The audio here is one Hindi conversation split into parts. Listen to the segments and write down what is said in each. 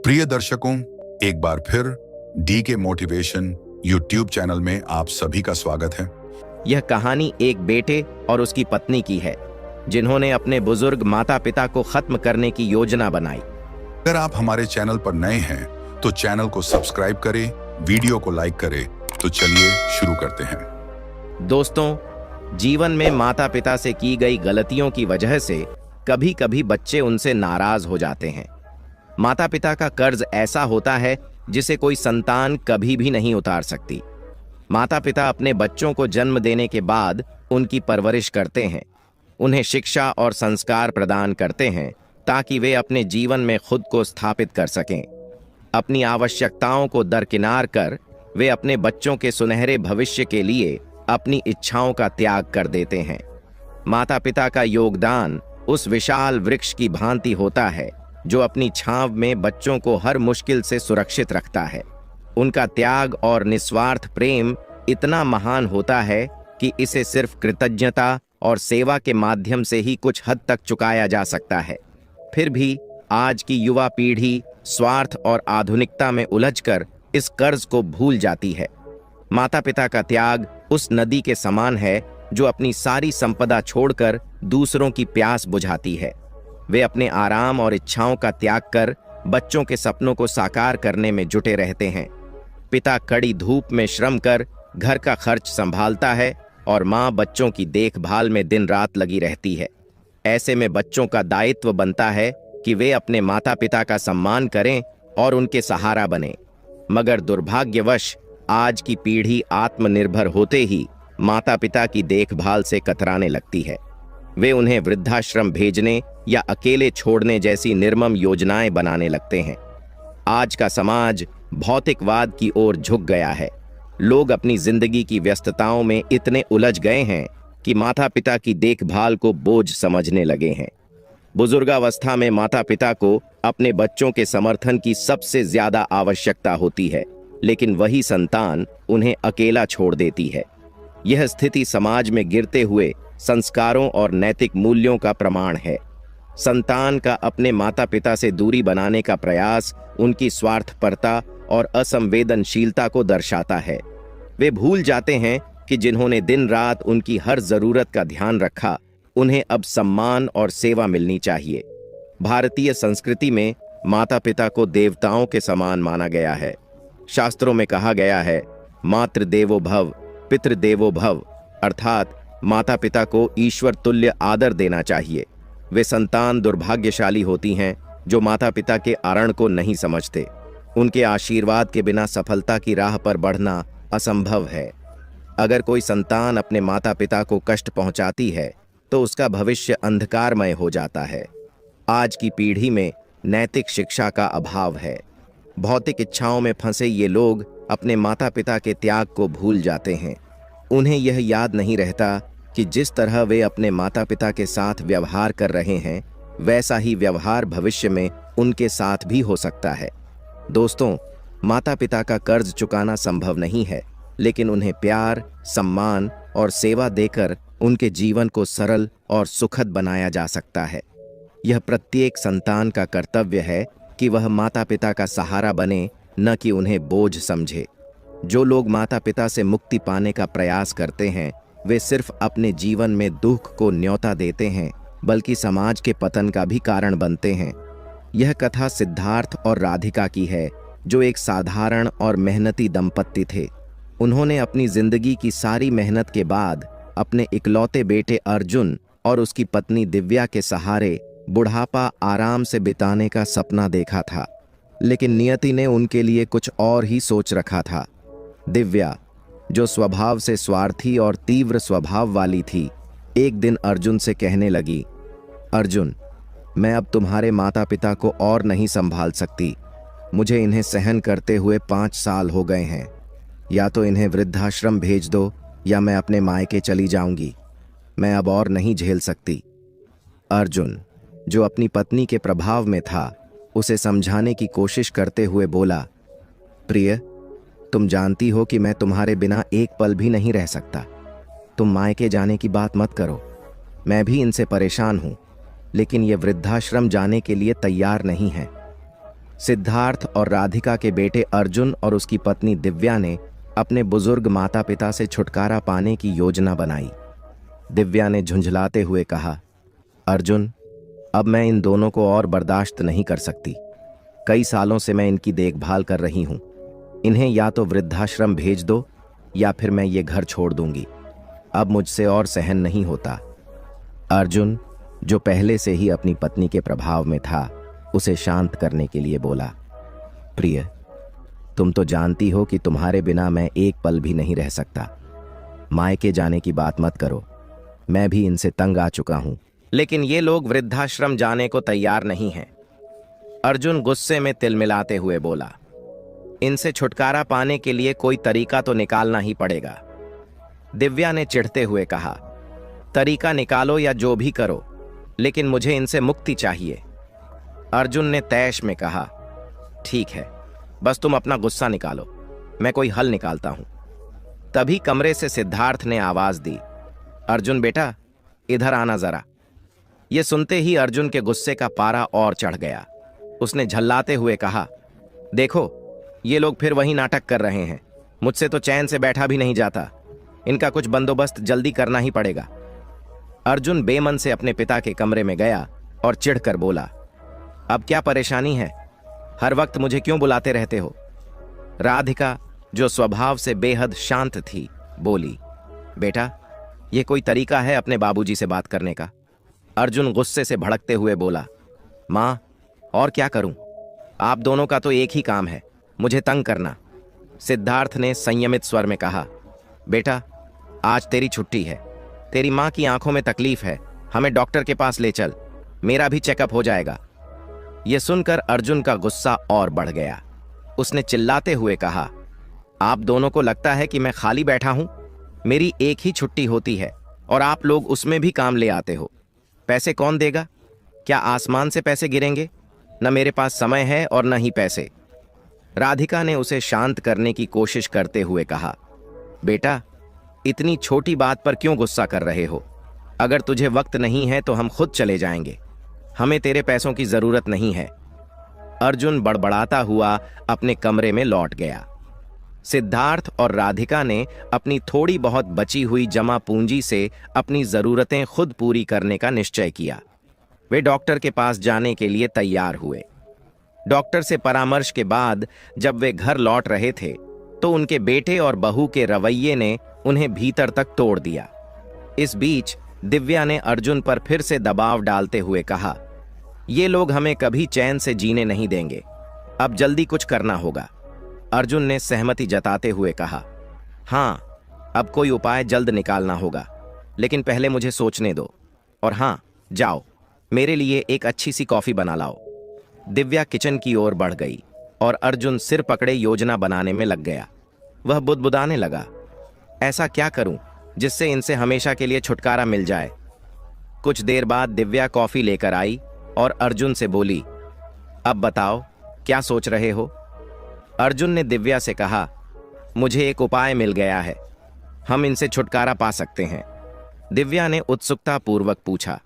प्रिय दर्शकों, एक बार फिर डी के मोटिवेशन यूट्यूब चैनल में आप सभी का स्वागत है। यह कहानी एक बेटे और उसकी पत्नी की है जिन्होंने अपने बुजुर्ग माता पिता को खत्म करने की योजना बनाई। अगर आप हमारे चैनल पर नए हैं तो चैनल को सब्सक्राइब करें, वीडियो को लाइक करें। तो चलिए शुरू करते हैं। दोस्तों, जीवन में माता पिता से की गई गलतियों की वजह से कभी कभी बच्चे उनसे नाराज हो जाते हैं। माता पिता का कर्ज ऐसा होता है जिसे कोई संतान कभी भी नहीं उतार सकती। माता पिता अपने बच्चों को जन्म देने के बाद उनकी परवरिश करते हैं, उन्हें शिक्षा और संस्कार प्रदान करते हैं ताकि वे अपने जीवन में खुद को स्थापित कर सकें। अपनी आवश्यकताओं को दरकिनार कर वे अपने बच्चों के सुनहरे भविष्य के लिए अपनी इच्छाओं का त्याग कर देते हैं। माता पिता का योगदान उस विशाल वृक्ष की भांति होता है जो अपनी छांव में बच्चों को हर मुश्किल से सुरक्षित रखता है। उनका त्याग और निस्वार्थ प्रेम इतना महान होता है कि इसे सिर्फ कृतज्ञता और सेवा के माध्यम से ही कुछ हद तक चुकाया जा सकता है। फिर भी आज की युवा पीढ़ी स्वार्थ और आधुनिकता में उलझकर इस कर्ज को भूल जाती है। माता पिता का त्याग उस नदी के समान है जो अपनी सारी संपदा छोड़कर दूसरों की प्यास बुझाती है। वे अपने आराम और इच्छाओं का त्याग कर बच्चों के सपनों को साकार करने में जुटे रहते हैं। पिता कड़ी धूप में श्रम कर घर का खर्च संभालता है और माँ बच्चों की देखभाल में दिन रात लगी रहती है। ऐसे में बच्चों का दायित्व बनता है कि वे अपने माता पिता का सम्मान करें और उनके सहारा बने। मगर दुर्भाग्यवश आज की पीढ़ी आत्मनिर्भर होते ही माता पिता की देखभाल से कतराने लगती है। वे उन्हें वृद्धाश्रम भेजने या अकेले छोड़ने जैसी निर्मम योजनाएं बनाने लगते हैं। आज का समाज भौतिकवाद की ओर झुक गया है। लोग अपनी जिंदगी की व्यस्तताओं में इतने उलझ गए हैं कि माता पिता की देखभाल को बोझ समझने लगे हैं। बुजुर्गावस्था में माता पिता को अपने बच्चों के समर्थन की सबसे ज्यादा आवश्यकता होती है, लेकिन वही संतान उन्हें अकेला छोड़ देती है। यह स्थिति समाज में गिरते हुए संस्कारों और नैतिक मूल्यों का प्रमाण है। संतान का अपने माता पिता से दूरी बनाने का प्रयास उनकी स्वार्थपरता और असंवेदनशीलता को दर्शाता है। वे भूल जाते हैं कि जिन्होंने दिन रात उनकी हर जरूरत का ध्यान रखा, उन्हें अब सम्मान और सेवा मिलनी चाहिए। भारतीय संस्कृति में माता पिता को देवताओं के समान माना गया है। शास्त्रों में कहा गया है, मातृदेवो भव पितृदेवो भव, अर्थात माता पिता को ईश्वर तुल्य आदर देना चाहिए। वे संतान दुर्भाग्यशाली होती हैं जो माता पिता के आरण को नहीं समझते। उनके आशीर्वाद के बिना सफलता की राह पर बढ़ना असंभव है। अगर कोई संतान अपने माता पिता को कष्ट पहुंचाती है तो उसका भविष्य अंधकारमय हो जाता है। आज की पीढ़ी में नैतिक शिक्षा का अभाव है। भौतिक इच्छाओं में फंसे ये लोग अपने माता पिता के त्याग को भूल जाते हैं। उन्हें यह याद नहीं रहता कि जिस तरह वे अपने माता पिता के साथ व्यवहार कर रहे हैं, वैसा ही व्यवहार भविष्य में उनके साथ भी हो सकता है। दोस्तों, माता पिता का कर्ज चुकाना संभव नहीं है, लेकिन उन्हें प्यार, सम्मान और सेवा देकर उनके जीवन को सरल और सुखद बनाया जा सकता है। यह प्रत्येक संतान का कर्तव्य है कि वह माता पिता का सहारा बने, न कि उन्हें बोझ समझे। जो लोग माता पिता से मुक्ति पाने का प्रयास करते हैं, वे सिर्फ अपने जीवन में दुख को न्योता देते हैं, बल्कि समाज के पतन का भी कारण बनते हैं। यह कथा सिद्धार्थ और राधिका की है, जो एक साधारण और मेहनती दंपत्ति थे। उन्होंने अपनी जिंदगी की सारी मेहनत के बाद अपने इकलौते बेटे अर्जुन और उसकी पत्नी दिव्या के सहारे बुढ़ापा आराम से बिताने का सपना देखा था, लेकिन नियति ने उनके लिए कुछ और ही सोच रखा था। दिव्या, जो स्वभाव से स्वार्थी और तीव्र स्वभाव वाली थी, एक दिन अर्जुन से कहने लगी, अर्जुन, मैं अब तुम्हारे माता पिता को और नहीं संभाल सकती। मुझे इन्हें सहन करते हुए 5 साल हो गए हैं। या तो इन्हें वृद्धाश्रम भेज दो या मैं अपने मायके चली जाऊंगी। मैं अब और नहीं झेल सकती। अर्जुन, जो अपनी पत्नी के प्रभाव में था, उसे समझाने की कोशिश करते हुए बोला, प्रिय, तुम जानती हो कि मैं तुम्हारे बिना एक पल भी नहीं रह सकता। तुम मायके जाने की बात मत करो। मैं भी इनसे परेशान हूं, लेकिन ये वृद्धाश्रम जाने के लिए तैयार नहीं है। सिद्धार्थ और राधिका के बेटे अर्जुन और उसकी पत्नी दिव्या ने अपने बुजुर्ग माता पिता से छुटकारा पाने की योजना बनाई। दिव्या ने झुंझलाते हुए कहा, अर्जुन, अब मैं इन दोनों को और बर्दाश्त नहीं कर सकती। कई सालों से मैं इनकी देखभाल कर रही हूं। इन्हें या तो वृद्धाश्रम भेज दो या फिर मैं ये घर छोड़ दूंगी। अब मुझसे और सहन नहीं होता। अर्जुन, जो पहले से ही अपनी पत्नी के प्रभाव में था, उसे शांत करने के लिए बोला, प्रिय, तुम तो जानती हो कि तुम्हारे बिना मैं एक पल भी नहीं रह सकता। मायके जाने की बात मत करो, मैं भी इनसे तंग आ चुका हूं। लेकिन ये लोग वृद्धाश्रम जाने को तैयार नहीं हैं। अर्जुन गुस्से में तिलमिलाते हुए बोला, इनसे छुटकारा पाने के लिए कोई तरीका तो निकालना ही पड़ेगा। दिव्या ने चिढ़ते हुए कहा, तरीका निकालो या जो भी करो, लेकिन मुझे इनसे मुक्ति चाहिए। अर्जुन ने तैश में कहा, ठीक है, बस तुम अपना गुस्सा निकालो, मैं कोई हल निकालता हूं। तभी कमरे से सिद्धार्थ ने आवाज दी, अर्जुन बेटा, इधर आना जरा। यह सुनते ही अर्जुन के गुस्से का पारा और चढ़ गया। उसने झल्लाते हुए कहा, देखो, ये लोग फिर वही नाटक कर रहे हैं। मुझसे तो चैन से बैठा भी नहीं जाता। इनका कुछ बंदोबस्त जल्दी करना ही पड़ेगा। अर्जुन बेमन से अपने पिता के कमरे में गया और चिढ़कर बोला, अब क्या परेशानी है? हर वक्त मुझे क्यों बुलाते रहते हो? राधिका, जो स्वभाव से बेहद शांत थी, बोली, बेटा, यह कोई तरीका है अपने बाबूजी से बात करने का? अर्जुन गुस्से से भड़कते हुए बोला, मां, और क्या करूं? आप दोनों का तो एक ही काम है, मुझे तंग करना। सिद्धार्थ ने संयमित स्वर में कहा, बेटा, आज तेरी छुट्टी है। तेरी मां की आंखों में तकलीफ है, हमें डॉक्टर के पास ले चल, मेरा भी चेकअप हो जाएगा। यह सुनकर अर्जुन का गुस्सा और बढ़ गया। उसने चिल्लाते हुए कहा, आप दोनों को लगता है कि मैं खाली बैठा हूं? मेरी एक ही छुट्टी होती है और आप लोग उसमें भी काम ले आते हो। पैसे कौन देगा? क्या आसमान से पैसे गिरेंगे? न मेरे पास समय है और न ही पैसे। राधिका ने उसे शांत करने की कोशिश करते हुए कहा, बेटा, इतनी छोटी बात पर क्यों गुस्सा कर रहे हो? अगर तुझे वक्त नहीं है तो हम खुद चले जाएंगे, हमें तेरे पैसों की जरूरत नहीं है। अर्जुन बड़बड़ाता हुआ अपने कमरे में लौट गया। सिद्धार्थ और राधिका ने अपनी थोड़ी बहुत बची हुई जमा पूंजी से अपनी जरूरतें खुद पूरी करने का निश्चय किया। वे डॉक्टर के पास जाने के लिए तैयार हुए। डॉक्टर से परामर्श के बाद जब वे घर लौट रहे थे तो उनके बेटे और बहू के रवैये ने उन्हें भीतर तक तोड़ दिया। इस बीच दिव्या ने अर्जुन पर फिर से दबाव डालते हुए कहा, ये लोग हमें कभी चैन से जीने नहीं देंगे, अब जल्दी कुछ करना होगा। अर्जुन ने सहमति जताते हुए कहा, हां, अब कोई उपाय जल्द निकालना होगा, लेकिन पहले मुझे सोचने दो। और हां, जाओ, मेरे लिए एक अच्छी सी कॉफी बना लाओ। दिव्या किचन की ओर बढ़ गई और अर्जुन सिर पकड़े योजना बनाने में लग गया। वह बुदबुदाने लगा, ऐसा क्या करूं जिससे इनसे हमेशा के लिए छुटकारा मिल जाए। कुछ देर बाद दिव्या कॉफी लेकर आई और अर्जुन से बोली, अब बताओ, क्या सोच रहे हो? अर्जुन ने दिव्या से कहा, मुझे एक उपाय मिल गया है, हम इनसे छुटकारा पा सकते हैं। दिव्या ने उत्सुकता पूर्वक पूछा,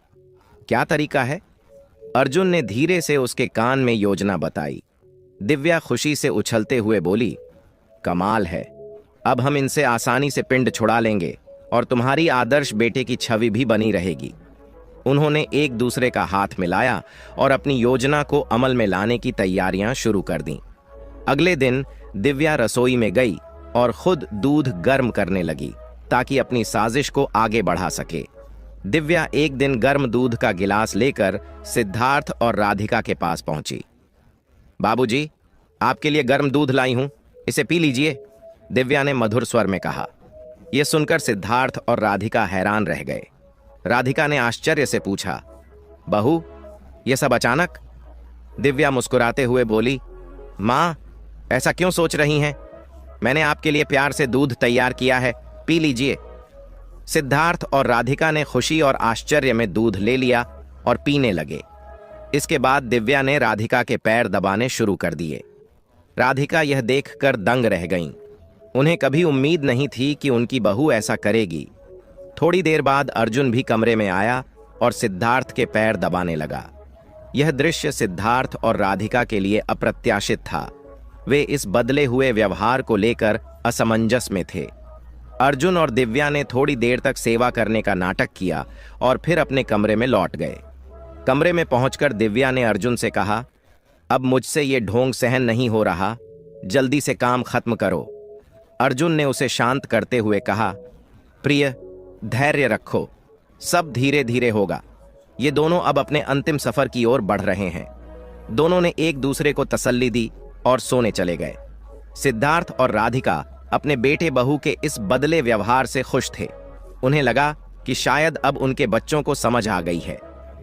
क्या तरीका है? अर्जुन ने धीरे से उसके कान में योजना बताई। दिव्या खुशी से उछलते हुए बोली, कमाल है, अब हम इनसे आसानी से पिंड छुड़ा लेंगे और तुम्हारी आदर्श बेटे की छवि भी बनी रहेगी। उन्होंने एक दूसरे का हाथ मिलाया और अपनी योजना को अमल में लाने की तैयारियां शुरू कर दीं। अगले दिन दिव्या रसोई में गई और खुद दूध गर्म करने लगी ताकि अपनी साजिश को आगे बढ़ा सके। दिव्या एक दिन गर्म दूध का गिलास लेकर सिद्धार्थ और राधिका के पास पहुंची। बाबूजी, आपके लिए गर्म दूध लाई हूं, इसे पी लीजिए, दिव्या ने मधुर स्वर में कहा। यह सुनकर सिद्धार्थ और राधिका हैरान रह गए। राधिका ने आश्चर्य से पूछा, बहू, यह सब अचानक? दिव्या मुस्कुराते हुए बोली, मां, ऐसा क्यों सोच रही हैं? मैंने आपके लिए प्यार से दूध तैयार किया है, पी लीजिए। सिद्धार्थ और राधिका ने खुशी और आश्चर्य में दूध ले लिया और पीने लगे। इसके बाद दिव्या ने राधिका के पैर दबाने शुरू कर दिए। राधिका यह देखकर दंग रह गईं। उन्हें कभी उम्मीद नहीं थी कि उनकी बहू ऐसा करेगी। थोड़ी देर बाद अर्जुन भी कमरे में आया और सिद्धार्थ के पैर दबाने लगा। यह दृश्य सिद्धार्थ और राधिका के लिए अप्रत्याशित था। वे इस बदले हुए व्यवहार को लेकर असमंजस में थे। अर्जुन और दिव्या ने थोड़ी देर तक सेवा करने का नाटक किया और फिर अपने कमरे में लौट गए। कमरे में पहुंचकर दिव्या ने अर्जुन से कहा, अब मुझसे ये ढोंग सहन नहीं हो रहा, जल्दी से काम खत्म करो। अर्जुन ने उसे शांत करते हुए कहा, प्रिय, धैर्य रखो, सब धीरे धीरे होगा। ये दोनों अब अपने अंतिम सफर की ओर बढ़ रहे हैं। दोनों ने एक दूसरे को तसल्ली दी और सोने चले गए। सिद्धार्थ और राधिका अपने बेटे बहू के इस बदले व्यवहार से खुश थे। उन्हें लगा कि शायद अब उनके बच्चों को समझ आ गई है,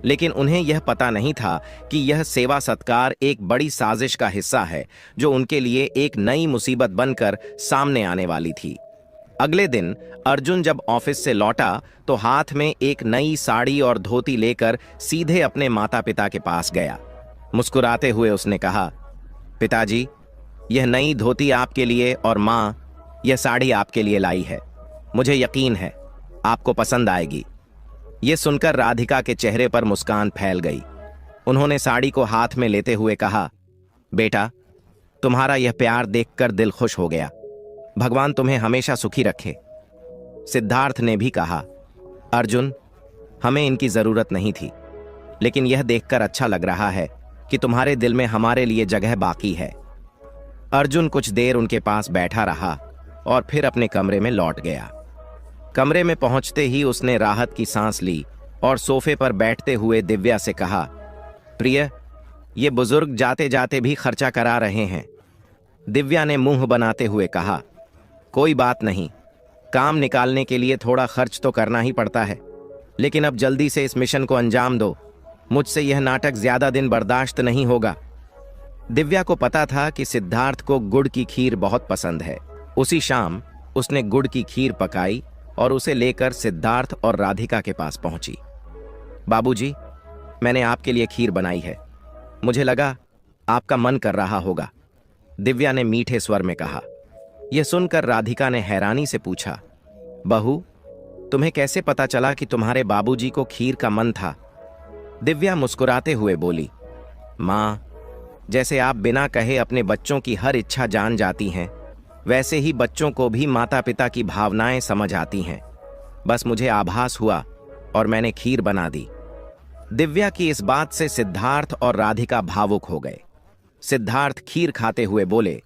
लेकिन उन्हें यह पता नहीं था कि यह सेवा सत्कार एक बड़ी साजिश का हिस्सा है जो उनके लिए एक नई मुसीबत बनकर सामने आने वाली थी। अगले दिन अर्जुन जब ऑफिस से लौटा तो हाथ में एक नई साड़ी और धोती लेकर सीधे अपने माता पिता के पास गया। मुस्कुराते हुए उसने कहा, पिताजी, यह नई धोती आपके लिए और माँ, यह साड़ी आपके लिए लाई है। मुझे यकीन है आपको पसंद आएगी। यह सुनकर राधिका के चेहरे पर मुस्कान फैल गई। उन्होंने साड़ी को हाथ में लेते हुए कहा, बेटा, तुम्हारा यह प्यार देखकर दिल खुश हो गया। भगवान तुम्हें हमेशा सुखी रखे। सिद्धार्थ ने भी कहा, अर्जुन, हमें इनकी जरूरत नहीं थी, लेकिन यह देखकर अच्छा लग रहा है कि तुम्हारे दिल में हमारे लिए जगह बाकी है। अर्जुन कुछ देर उनके पास बैठा रहा और फिर अपने कमरे में लौट गया। कमरे में पहुंचते ही उसने राहत की सांस ली और सोफे पर बैठते हुए दिव्या से कहा, प्रिय, ये बुजुर्ग जाते जाते भी खर्चा करा रहे हैं। दिव्या ने मुंह बनाते हुए कहा, कोई बात नहीं, काम निकालने के लिए थोड़ा खर्च तो करना ही पड़ता है, लेकिन अब जल्दी से इस मिशन को अंजाम दो। मुझसे यह नाटक ज्यादा दिन बर्दाश्त नहीं होगा। दिव्या को पता था कि सिद्धार्थ को गुड़ की खीर बहुत पसंद है। उसी शाम उसने गुड़ की खीर पकाई और उसे लेकर सिद्धार्थ और राधिका के पास पहुंची। बाबूजी, मैंने आपके लिए खीर बनाई है। मुझे लगा आपका मन कर रहा होगा, दिव्या ने मीठे स्वर में कहा। यह सुनकर राधिका ने हैरानी से पूछा, बहू, तुम्हें कैसे पता चला कि तुम्हारे बाबूजी को खीर का मन था? दिव्या मुस्कुराते हुए बोली, माँ, जैसे आप बिना कहे अपने बच्चों की हर इच्छा जान जाती हैं, वैसे ही बच्चों को भी माता पिता की भावनाएं समझ आती हैं। बस मुझे आभास हुआ और मैंने खीर बना दी। दिव्या की इस बात से सिद्धार्थ और राधिका भावुक हो गए। सिद्धार्थ खीर खाते हुए बोले,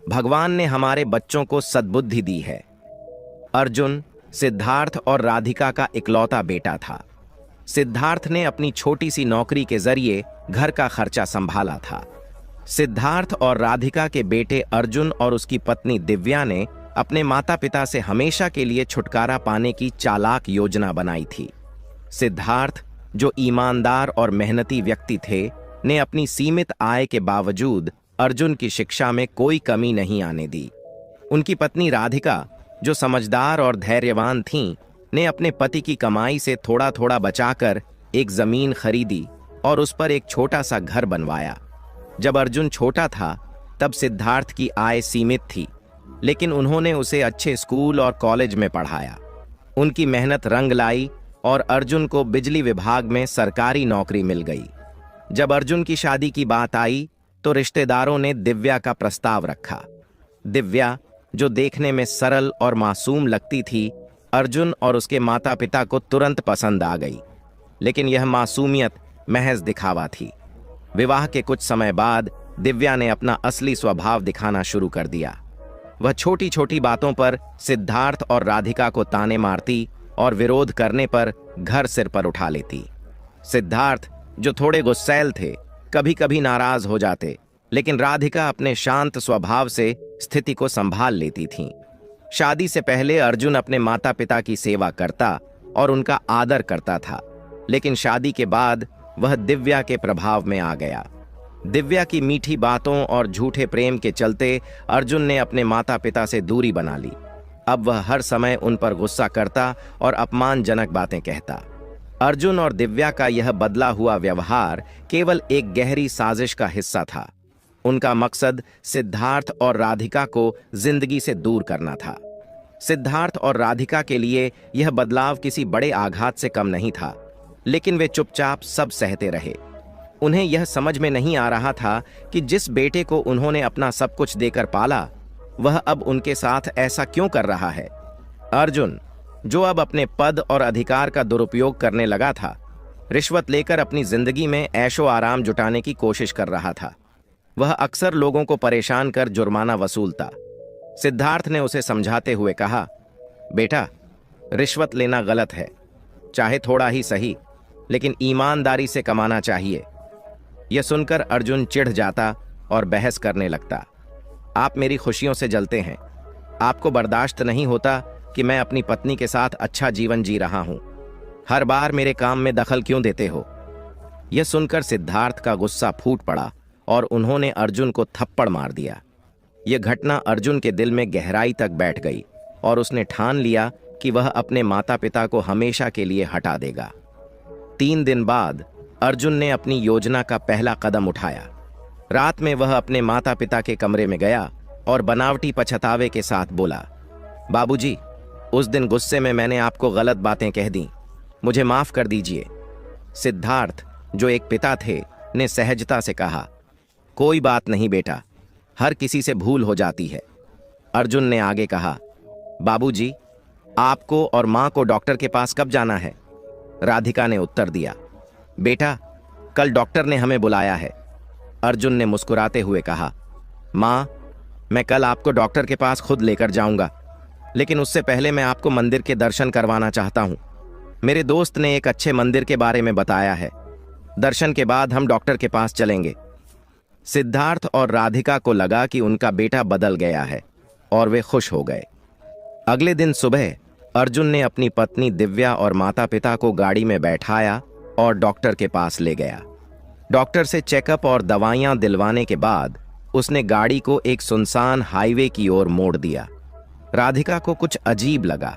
भगवान ने हमारे बच्चों को सद्बुद्धि दी है। अर्जुन सिद्धार्थ और राधिका का इकलौता बेटा था। सिद्धार्थ ने अपनी छोटी सी नौकरी के जरिए घर का खर्चा संभाला था। सिद्धार्थ और राधिका के बेटे अर्जुन और उसकी पत्नी दिव्या ने अपने माता पिता से हमेशा के लिए छुटकारा पाने की चालाक योजना बनाई थी। सिद्धार्थ, जो ईमानदार और मेहनती व्यक्ति थे, ने अपनी सीमित आय के बावजूद अर्जुन की शिक्षा में कोई कमी नहीं आने दी। उनकी पत्नी राधिका, जो समझदार और धैर्यवान थीं, ने अपने पति की कमाई से थोड़ा थोड़ा बचाकर एक जमीन खरीदी और उस पर एक छोटा सा घर बनवाया। जब अर्जुन छोटा था तब सिद्धार्थ की आय सीमित थी, लेकिन उन्होंने उसे अच्छे स्कूल और कॉलेज में पढ़ाया। उनकी मेहनत रंग लाई और अर्जुन को बिजली विभाग में सरकारी नौकरी मिल गई। जब अर्जुन की शादी की बात आई तो रिश्तेदारों ने दिव्या का प्रस्ताव रखा। दिव्या, जो देखने में सरल और मासूम लगती थी, अर्जुन और उसके माता पिता को तुरंत पसंद आ गई, लेकिन यह मासूमियत महज दिखावा थी। विवाह के कुछ समय बाद दिव्या ने अपना असली स्वभाव दिखाना शुरू कर दिया। वह छोटी छोटी बातों पर सिद्धार्थ और राधिका को ताने मारती और विरोध करने पर घर सिर पर उठा लेती। सिद्धार्थ, जो थोड़े गुस्सैल थे, कभी कभी नाराज हो जाते, लेकिन राधिका अपने शांत स्वभाव से स्थिति को संभाल लेती थीं। शादी से पहले अर्जुन अपने माता पिता की सेवा करता और उनका आदर करता था, लेकिन शादी के बाद वह दिव्या के प्रभाव में आ गया। दिव्या की मीठी बातों और झूठे प्रेम के चलते अर्जुन ने अपने माता पिता से दूरी बना ली। अब वह हर समय उन पर गुस्सा करता और अपमानजनक बातें कहता। अर्जुन और दिव्या का यह बदला हुआ व्यवहार केवल एक गहरी साजिश का हिस्सा था। उनका मकसद सिद्धार्थ और राधिका को जिंदगी से दूर करना था। सिद्धार्थ और राधिका के लिए यह बदलाव किसी बड़े आघात से कम नहीं था, लेकिन वे चुपचाप सब सहते रहे। उन्हें यह समझ में नहीं आ रहा था कि जिस बेटे को उन्होंने अपना सब कुछ देकर पाला, वह अब उनके साथ ऐसा क्यों कर रहा है। अर्जुन, जो अब अपने पद और अधिकार का दुरुपयोग करने लगा था, रिश्वत लेकर अपनी जिंदगी में ऐशो आराम जुटाने की कोशिश कर रहा था। वह अक्सर लोगों को परेशान कर जुर्माना वसूलता। सिद्धार्थ ने उसे समझाते हुए कहा, बेटा, रिश्वत लेना गलत है, चाहे थोड़ा ही सही, लेकिन ईमानदारी से कमाना चाहिए। यह सुनकर अर्जुन चिढ़ जाता और बहस करने लगता। आप मेरी खुशियों से जलते हैं। आपको बर्दाश्त नहीं होता कि मैं अपनी पत्नी के साथ अच्छा जीवन जी रहा हूं। हर बार मेरे काम में दखल क्यों देते हो। यह सुनकर सिद्धार्थ का गुस्सा फूट पड़ा और उन्होंने अर्जुन को थप्पड़ मार दिया। यह घटना अर्जुन के दिल में गहराई तक बैठ गई और उसने ठान लिया कि वह अपने माता पिता को हमेशा के लिए हटा देगा। 3 दिन बाद अर्जुन ने अपनी योजना का पहला कदम उठाया। रात में वह अपने माता पिता के कमरे में गया और बनावटी पछतावे के साथ बोला, बाबूजी, उस दिन गुस्से में मैंने आपको गलत बातें कह दी, मुझे माफ कर दीजिए। सिद्धार्थ, जो एक पिता थे, ने सहजता से कहा, कोई बात नहीं बेटा, हर किसी से भूल हो जाती है। अर्जुन ने आगे कहा, बाबूजी, आपको और मां को डॉक्टर के पास कब जाना है। राधिका ने उत्तर दिया, बेटा, कल डॉक्टर ने हमें बुलाया है। अर्जुन ने मुस्कुराते हुए कहा, मां, मैं कल आपको डॉक्टर के पास खुद लेकर जाऊंगा, लेकिन उससे पहले मैं आपको मंदिर के दर्शन करवाना चाहता हूं। मेरे दोस्त ने एक अच्छे मंदिर के बारे में बताया है। दर्शन के बाद हम डॉक्टर के पास चलेंगे। सिद्धार्थ और राधिका को लगा कि उनका बेटा बदल गया है और वे खुश हो गए। अगले दिन सुबह अर्जुन ने अपनी पत्नी दिव्या और माता पिता को गाड़ी में बैठाया और डॉक्टर के पास ले गया। डॉक्टर से चेकअप और दवाइयां दिलवाने के बाद उसने गाड़ी को एक सुनसान हाईवे की ओर मोड़ दिया। राधिका को कुछ अजीब लगा।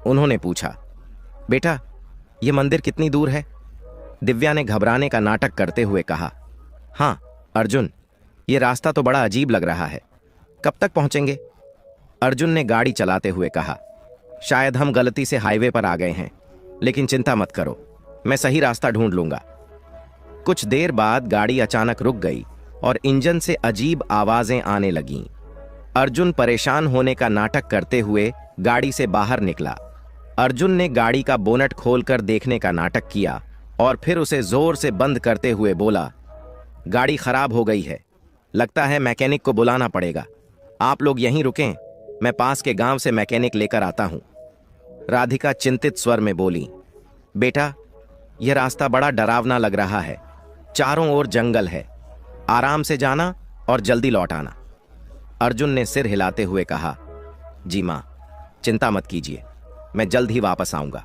उन्होंने पूछा, बेटा, यह मंदिर कितनी दूर है। दिव्या ने घबराने का नाटक करते हुए कहा, हाँ अर्जुन, यह रास्ता तो बड़ा अजीब लग रहा है, कब तक पहुंचेंगे। अर्जुन ने गाड़ी चलाते हुए कहा, शायद हम गलती से हाईवे पर आ गए हैं, लेकिन चिंता मत करो, मैं सही रास्ता ढूंढ लूंगा। कुछ देर बाद गाड़ी अचानक रुक गई और इंजन से अजीब आवाजें आने लगीं। अर्जुन परेशान होने का नाटक करते हुए गाड़ी से बाहर निकला। अर्जुन ने गाड़ी का बोनट खोलकर देखने का नाटक किया और फिर उसे जोर से बंद करते हुए बोला, गाड़ी खराब हो गई है, लगता है मैकेनिक को बुलाना पड़ेगा। आप लोग यहीं रुकें, मैं पास के गांव से मैकेनिक लेकर आता हूं। राधिका चिंतित स्वर में बोली, बेटा, यह रास्ता बड़ा डरावना लग रहा है, चारों ओर जंगल है, आराम से जाना और जल्दी लौट आना। अर्जुन ने सिर हिलाते हुए कहा, जी मां, चिंता मत कीजिए, मैं जल्द ही वापस आऊंगा।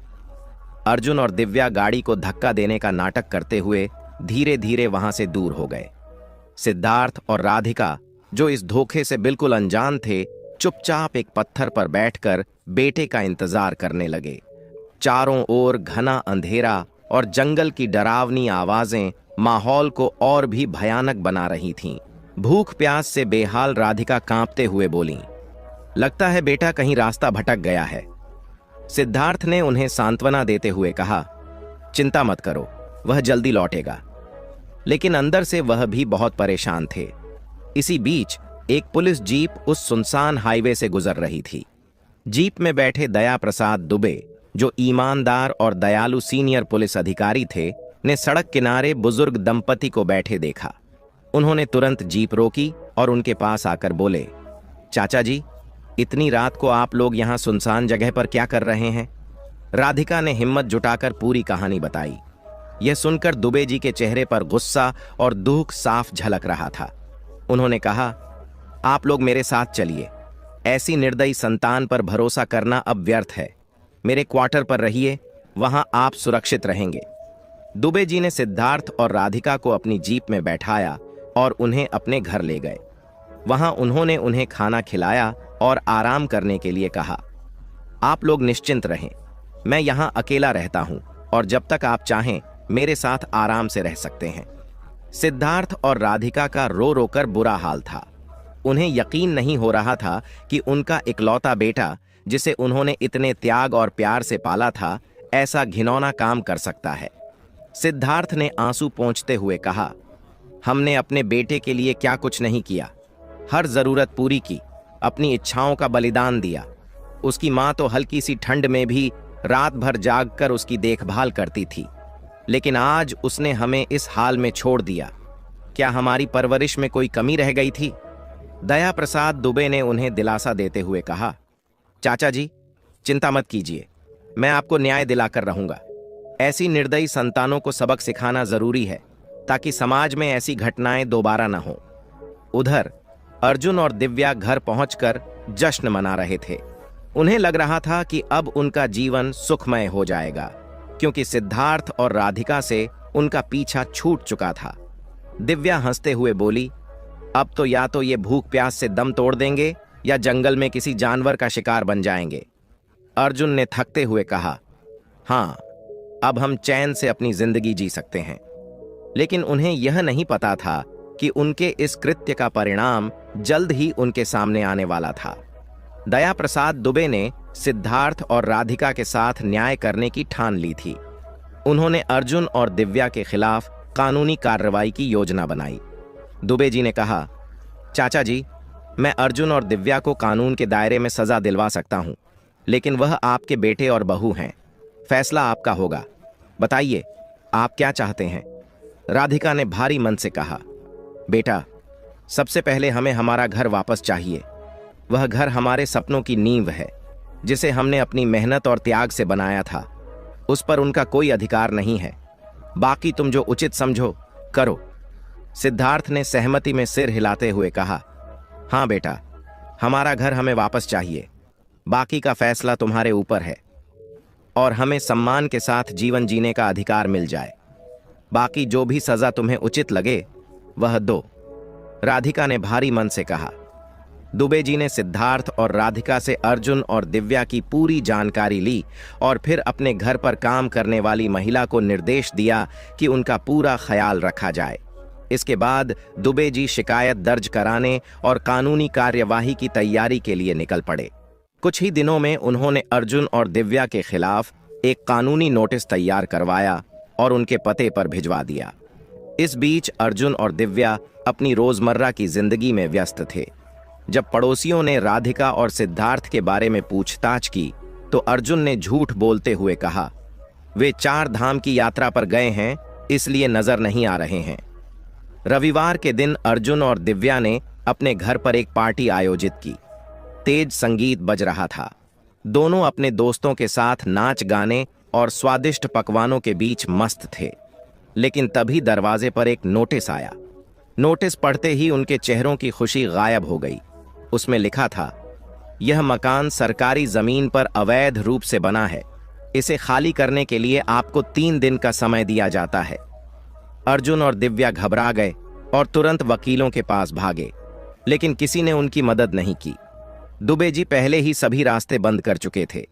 अर्जुन और दिव्या गाड़ी को धक्का देने का नाटक करते हुए धीरे धीरे वहां से दूर हो गए। सिद्धार्थ और राधिका, जो इस धोखे से बिल्कुल अनजान थे, चुपचाप एक पत्थर पर बैठकर बेटे का इंतजार करने लगे। चारों ओर घना अंधेरा और जंगल की डरावनी आवाजें माहौल को और भी भयानक बना रही थीं। भूख प्यास से बेहाल राधिका कांपते हुए बोली, लगता है बेटा कहीं रास्ता भटक गया है। सिद्धार्थ ने उन्हें सांत्वना देते हुए कहा, चिंता मत करो, वह जल्दी लौटेगा। लेकिन अंदर से वह भी बहुत परेशान थे। इसी बीच एक पुलिस जीप उस सुनसान हाईवे से गुजर रही थी। जीप में बैठे दया प्रसाद दुबे, जो ईमानदार और दयालु सीनियर पुलिस अधिकारी थे, ने सड़क किनारे बुजुर्ग दंपति को बैठे देखा। उन्होंने तुरंत जीप रोकी और उनके पास आकर बोले, चाचा जी, इतनी रात को आप लोग यहां सुनसान जगह पर क्या कर रहे हैं। राधिका ने हिम्मत जुटाकर पूरी कहानी बताई। यह सुनकर दुबे जी के चेहरे पर गुस्सा और दुख साफ झलक रहा था। उन्होंने कहा, आप लोग मेरे साथ चलिए, ऐसी निर्दयी संतान पर भरोसा करना अब व्यर्थ है। मेरे क्वार्टर पर रहिए, वहां आप सुरक्षित रहेंगे। दुबे जी ने सिद्धार्थ और राधिका को अपनी जीप में बैठाया और उन्हें अपने घर ले गए। वहां उन्होंने उन्हें खाना खिलाया और आराम करने के लिए कहा, आप लोग निश्चिंत रहें, मैं यहां अकेला रहता हूं और जब तक आप चाहें मेरे साथ आराम से रह सकते हैं। सिद्धार्थ और राधिका का रो रो कर बुरा हाल था। उन्हें यकीन नहीं हो रहा था कि उनका इकलौता बेटा, जिसे उन्होंने इतने त्याग और प्यार से पाला था, ऐसा घिनौना काम कर सकता है। सिद्धार्थ ने आंसू पोंछते हुए कहा, हमने अपने बेटे के लिए क्या कुछ नहीं किया। हर जरूरत पूरी की, अपनी इच्छाओं का बलिदान दिया। उसकी माँ तो हल्की सी ठंड में भी रात भर जागकर उसकी देखभाल करती थी, लेकिन आज उसने हमें इस हाल में छोड़ दिया। क्या हमारी परवरिश में कोई कमी रह गई थी? दया प्रसाद दुबे ने उन्हें दिलासा देते हुए कहा, चाचा जी, चिंता मत कीजिए, मैं आपको न्याय दिलाकर रहूंगा। ऐसी निर्दयी संतानों को सबक सिखाना जरूरी है, ताकि समाज में ऐसी घटनाएं दोबारा न हो। उधर अर्जुन और दिव्या घर पहुंचकर जश्न मना रहे थे। उन्हें लग रहा था कि अब उनका जीवन सुखमय हो जाएगा, क्योंकि सिद्धार्थ और राधिका से उनका पीछा छूट चुका था। दिव्या हंसते हुए बोली, अब तो या तो ये भूख प्यास से दम तोड़ देंगे या जंगल में किसी जानवर का शिकार बन जाएंगे। अर्जुन ने थकते हुए कहा, हाँ, अब हम चैन से अपनी जिंदगी जी सकते हैं। लेकिन उन्हें यह नहीं पता था कि उनके इस कृत्य का परिणाम जल्द ही उनके सामने आने वाला था। दया प्रसाद दुबे ने सिद्धार्थ और राधिका के साथ न्याय करने की ठान ली थी। उन्होंने अर्जुन और दिव्या के खिलाफ कानूनी कार्रवाई की योजना बनाई। दुबे जी ने कहा, चाचा जी, मैं अर्जुन और दिव्या को कानून के दायरे में सजा दिलवा सकता हूं, लेकिन वह आपके बेटे और बहू हैं। फैसला आपका होगा। बताइए, आप क्या चाहते हैं? राधिका ने भारी मन से कहा, बेटा, सबसे पहले हमें हमारा घर वापस चाहिए। वह घर हमारे सपनों की नींव है, जिसे हमने अपनी मेहनत और त्याग से बनाया था। उस पर उनका कोई अधिकार नहीं है। बाकी तुम जो उचित समझो करो। सिद्धार्थ ने सहमति में सिर हिलाते हुए कहा, हाँ बेटा, हमारा घर हमें वापस चाहिए। बाकी का फैसला तुम्हारे ऊपर है, और हमें सम्मान के साथ जीवन जीने का अधिकार मिल जाए। बाकी जो भी सजा तुम्हें उचित लगे वह दो। राधिका ने भारी मन से कहा। दुबे जी ने सिद्धार्थ और राधिका से अर्जुन और दिव्या की पूरी जानकारी ली और फिर अपने घर पर काम करने वाली महिला को निर्देश दिया कि उनका पूरा ख्याल रखा जाए। इसके बाद दुबे जी शिकायत दर्ज कराने और कानूनी कार्यवाही की तैयारी के लिए निकल पड़े। कुछ ही दिनों में उन्होंने अर्जुन और दिव्या के खिलाफ एक कानूनी नोटिस तैयार करवाया और उनके पते पर भिजवा दिया। इस बीच अर्जुन और दिव्या अपनी रोजमर्रा की जिंदगी में व्यस्त थे। जब पड़ोसियों ने राधिका और सिद्धार्थ के बारे में पूछताछ की तो अर्जुन ने झूठ बोलते हुए कहा, वे 4 धाम की यात्रा पर गए हैं, इसलिए नजर नहीं आ रहे हैं। रविवार के दिन अर्जुन और दिव्या ने अपने घर पर एक पार्टी आयोजित की। तेज संगीत बज रहा था। दोनों अपने दोस्तों के साथ नाच गाने और स्वादिष्ट पकवानों के बीच मस्त थे। लेकिन तभी दरवाजे पर एक नोटिस आया। नोटिस पढ़ते ही उनके चेहरों की खुशी गायब हो गई। उसमें लिखा था, यह मकान सरकारी जमीन पर अवैध रूप से बना है। इसे खाली करने के लिए आपको 3 दिन का समय दिया जाता है। अर्जुन और दिव्या घबरा गए और तुरंत वकीलों के पास भागे, लेकिन किसी ने उनकी मदद नहीं की। दुबे जी पहले ही सभी रास्ते बंद कर चुके थे।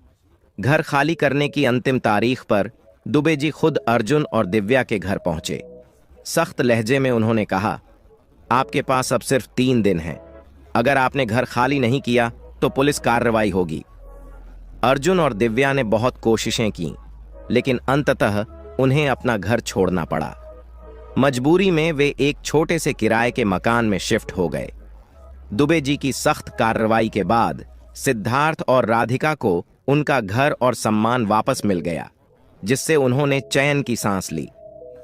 घर खाली करने की अंतिम तारीख पर दुबे जी खुद अर्जुन और दिव्या के घर पहुंचे। सख्त लहजे में उन्होंने कहा, आपके पास अब सिर्फ 3 दिन हैं। अगर आपने घर खाली नहीं किया तो पुलिस कार्रवाई होगी। अर्जुन और दिव्या ने बहुत कोशिशें की, लेकिन अंततः उन्हें अपना घर छोड़ना पड़ा। मजबूरी में वे एक छोटे से किराए के मकान में शिफ्ट हो गए। दुबे जी की सख्त कार्रवाई के बाद सिद्धार्थ और राधिका को उनका घर और सम्मान वापस मिल गया, जिससे उन्होंने चैन की सांस ली।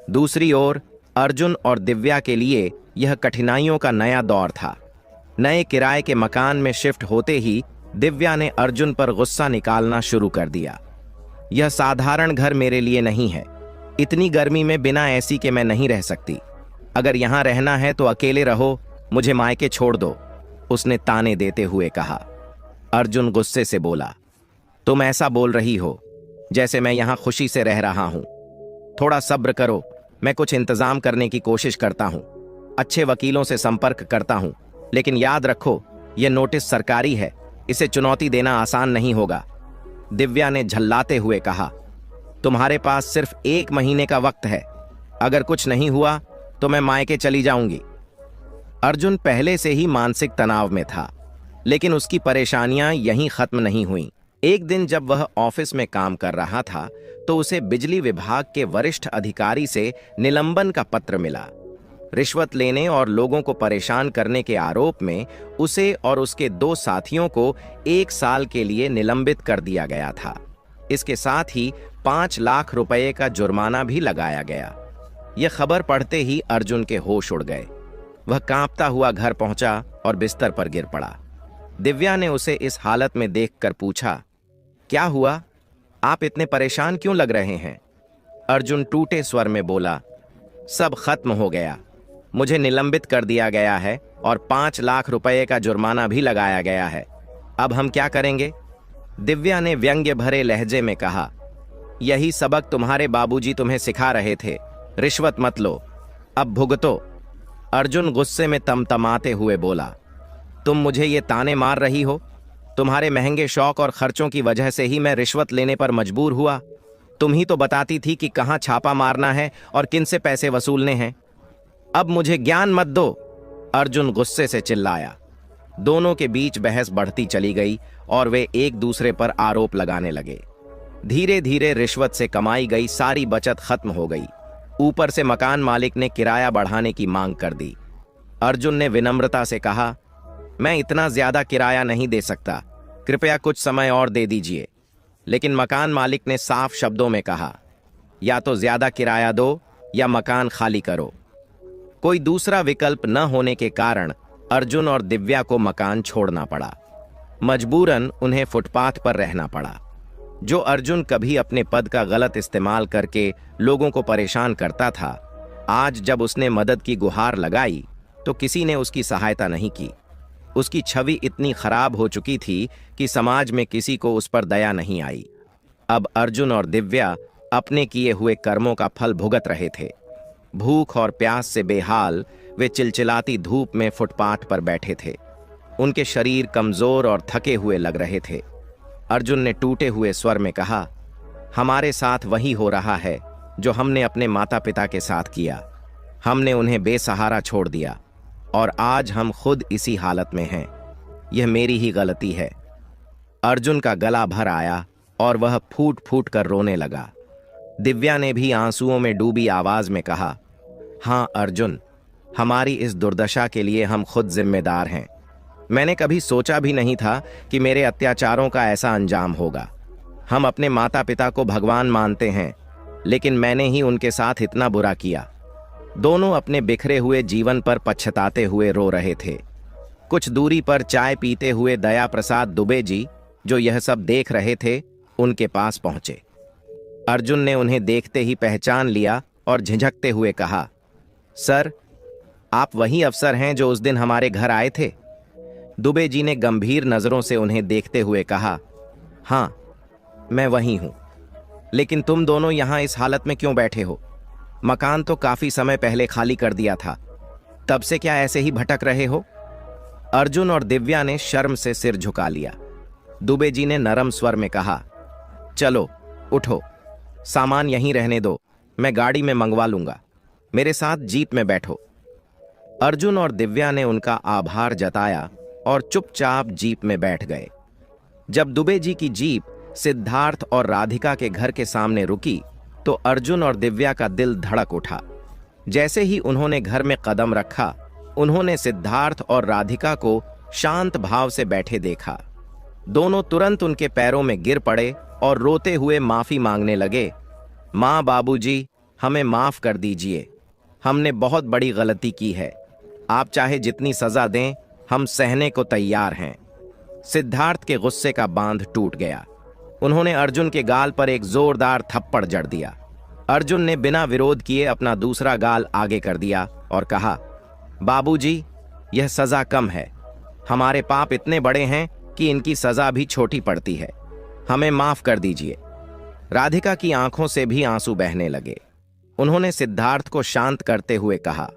दूसरी ओर अर्जुन और दिव्या के लिए यह कठिनाइयों का नया दौर था। नए किराए के मकान में शिफ्ट होते ही दिव्या ने अर्जुन पर गुस्सा निकालना शुरू कर दिया। यह साधारण घर मेरे लिए नहीं है। इतनी गर्मी में बिना एसी के मैं नहीं रह सकती। अगर यहां रहना है तो अकेले रहो, मुझे मायके छोड़ दो, उसने ताने देते हुए कहा। अर्जुन गुस्से से बोला, तुम ऐसा बोल रही हो जैसे मैं यहां खुशी से रह रहा हूं। थोड़ा सब्र करो, मैं कुछ इंतजाम करने की कोशिश करता हूं। अच्छे वकीलों से संपर्क करता हूं, लेकिन याद रखो, यह नोटिस सरकारी है, इसे चुनौती देना आसान नहीं होगा। दिव्या ने झल्लाते हुए कहा, तुम्हारे पास सिर्फ 1 महीने का वक्त है। अगर कुछ नहीं हुआ तो मैं मायके चली जाऊंगी। अर्जुन पहले से ही मानसिक तनाव में था, लेकिन उसकी परेशानियां यहीं खत्म नहीं हुईं। एक दिन जब वह ऑफिस में काम कर रहा था तो उसे बिजली विभाग के वरिष्ठ अधिकारी से निलंबन का पत्र मिला। रिश्वत लेने और लोगों को परेशान करने के आरोप में उसे और उसके 2 साथियों को 1 साल के लिए निलंबित कर दिया गया था। इसके साथ ही 5 लाख रुपए का जुर्माना भी लगाया गया। यह खबर पढ़ते ही अर्जुन के होश उड़ गए। वह कांपता हुआ घर पहुंचा और बिस्तर पर गिर पड़ा। दिव्या ने उसे इस हालत में देखकर पूछा, क्या हुआ? आप इतने परेशान क्यों लग रहे हैं? अर्जुन टूटे स्वर में बोला, सब खत्म हो गया। मुझे निलंबित कर दिया गया है और 5 लाख रुपए का जुर्माना भी लगाया गया है। अब हम क्या करेंगे? दिव्या ने व्यंग्य भरे लहजे में कहा, यही सबक तुम्हारे बाबूजी तुम्हें सिखा रहे थे। रिश्वत मत लो, अब भुगतो। अर्जुन गुस्से में तमतमाते हुए बोला, तुम मुझे ये ताने मार रही हो? तुम्हारे महंगे शौक और खर्चों की वजह से ही मैं रिश्वत लेने पर मजबूर हुआ। तुम ही तो बताती थी कि कहाँ छापा मारना है और किन से पैसे वसूलने हैं। अब मुझे ज्ञान मत दो, अर्जुन गुस्से से चिल्लाया। दोनों के बीच बहस बढ़ती चली गई और वे एक दूसरे पर आरोप लगाने लगे। धीरे धीरे रिश्वत से कमाई गई सारी बचत खत्म हो गई। ऊपर से मकान मालिक ने किराया बढ़ाने की मांग कर दी। अर्जुन ने विनम्रता से कहा, मैं इतना ज्यादा किराया नहीं दे सकता, कृपया कुछ समय और दे दीजिए। लेकिन मकान मालिक ने साफ शब्दों में कहा, या तो ज्यादा किराया दो या मकान खाली करो। कोई दूसरा विकल्प न होने के कारण अर्जुन और दिव्या को मकान छोड़ना पड़ा। मजबूरन उन्हें फुटपाथ पर रहना पड़ा। जो अर्जुन कभी अपने पद का गलत इस्तेमाल करके लोगों को परेशान करता था, आज जब उसने मदद की गुहार लगाई तो किसी ने उसकी सहायता नहीं की। उसकी छवि इतनी खराब हो चुकी थी कि समाज में किसी को उस पर दया नहीं आई। अब अर्जुन और दिव्या अपने किए हुए कर्मों का फल भुगत रहे थे। भूख और प्यास से बेहाल वे चिलचिलाती धूप में फुटपाथ पर बैठे थे। उनके शरीर कमजोर और थके हुए लग रहे थे। अर्जुन ने टूटे हुए स्वर में कहा, हमारे साथ वही हो रहा है जो हमने अपने माता पिता के साथ किया। हमने उन्हें बेसहारा छोड़ दिया और आज हम खुद इसी हालत में हैं। यह मेरी ही गलती है। अर्जुन का गला भर आया और वह फूट फूट कर रोने लगा। दिव्या ने भी आंसुओं में डूबी आवाज में कहा, हाँ अर्जुन, हमारी इस दुर्दशा के लिए हम खुद जिम्मेदार हैं। मैंने कभी सोचा भी नहीं था कि मेरे अत्याचारों का ऐसा अंजाम होगा। हम अपने माता पिता को भगवान मानते हैं, लेकिन मैंने ही उनके साथ इतना बुरा किया। दोनों अपने बिखरे हुए जीवन पर पछताते हुए रो रहे थे। कुछ दूरी पर चाय पीते हुए दया प्रसाद दुबे जी, जो यह सब देख रहे थे, उनके पास पहुंचे। अर्जुन ने उन्हें देखते ही पहचान लिया और झिझकते हुए कहा, सर, आप वही अफसर हैं जो उस दिन हमारे घर आए थे? दुबे जी ने गंभीर नजरों से उन्हें देखते हुए कहा, हाँ, मैं वही हूं। लेकिन तुम दोनों यहां इस हालत में क्यों बैठे हो? मकान तो काफी समय पहले खाली कर दिया था, तब से क्या ऐसे ही भटक रहे हो? अर्जुन और दिव्या ने शर्म से सिर झुका लिया। दुबे जी ने नरम स्वर में कहा, चलो उठो, सामान यहीं रहने दो, मैं गाड़ी में मंगवा लूंगा। मेरे साथ जीप में बैठो। अर्जुन और दिव्या ने उनका आभार जताया और चुपचाप जीप में बैठ गए। जब दुबे जी की जीप सिद्धार्थ और राधिका के घर के सामने रुकी तो अर्जुन और दिव्या का दिल धड़क उठा। जैसे ही उन्होंने घर में कदम रखा, उन्होंने सिद्धार्थ और राधिका को शांत भाव से बैठे देखा। दोनों तुरंत उनके पैरों में गिर पड़े और रोते हुए माफी मांगने लगे। माँ, बाबूजी, हमें माफ कर दीजिए, हमने बहुत बड़ी गलती की है। आप चाहे जितनी सजा दें, हम सहने को तैयार हैं। सिद्धार्थ के गुस्से का बांध टूट गया। उन्होंने अर्जुन के गाल पर एक जोरदार थप्पड़ जड़ दिया। अर्जुन ने बिना विरोध किए अपना दूसरा गाल आगे कर दिया और कहा, बाबूजी, यह सजा कम है। हमारे पाप इतने बड़े हैं कि इनकी सजा भी छोटी पड़ती है। हमें माफ कर दीजिए। राधिका की आंखों से भी आंसू बहने लगे। उन्होंने सिद्धार्थ को शांत करते हुए कहा,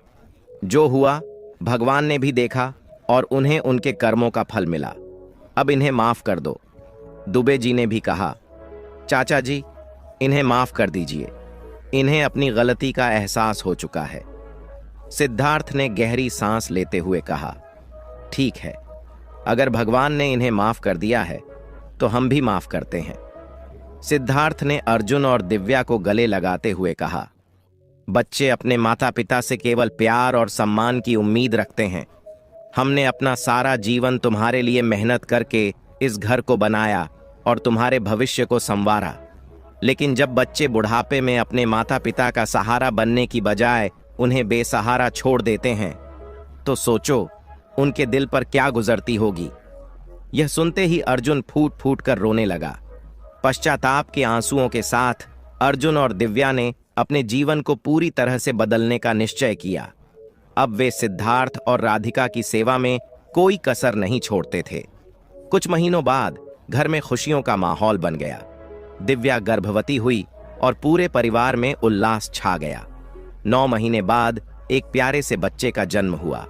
जो हुआ भगवान ने भी देखा और उन्हें उनके कर्मों का फल मिला। अब इन्हें माफ कर दो। दुबे जी ने भी कहा, चाचा जी, इन्हें माफ कर दीजिए, इन्हें अपनी गलती का एहसास हो चुका है। सिद्धार्थ ने गहरी सांस लेते हुए कहा, ठीक है, अगर भगवान ने इन्हें माफ कर दिया है तो हम भी माफ करते हैं। सिद्धार्थ ने अर्जुन और दिव्या को गले लगाते हुए कहा, बच्चे अपने माता पिता से केवल प्यार और सम्मान की उम्मीद रखते हैं। हमने अपना सारा जीवन तुम्हारे लिए मेहनत करके इस घर को बनाया और तुम्हारे भविष्य को संवारा, लेकिन जब बच्चे बुढ़ापे में अपने माता पिता का सहारा बनने की बजाय उन्हें बेसहारा छोड़ देते हैं, तो सोचो उनके दिल पर क्या गुजरती होगी। यह सुनते ही अर्जुन फूट फूट कर रोने लगा। पश्चाताप के आंसुओं के साथ अर्जुन और दिव्या ने अपने जीवन को पूरी तरह से बदलने का निश्चय किया। अब वे सिद्धार्थ और राधिका की सेवा में कोई कसर नहीं छोड़ते थे। कुछ महीनों बाद घर में खुशियों का माहौल बन गया। दिव्या गर्भवती हुई और पूरे परिवार में उल्लास छा गया। 9 महीने बाद एक प्यारे से बच्चे का जन्म हुआ।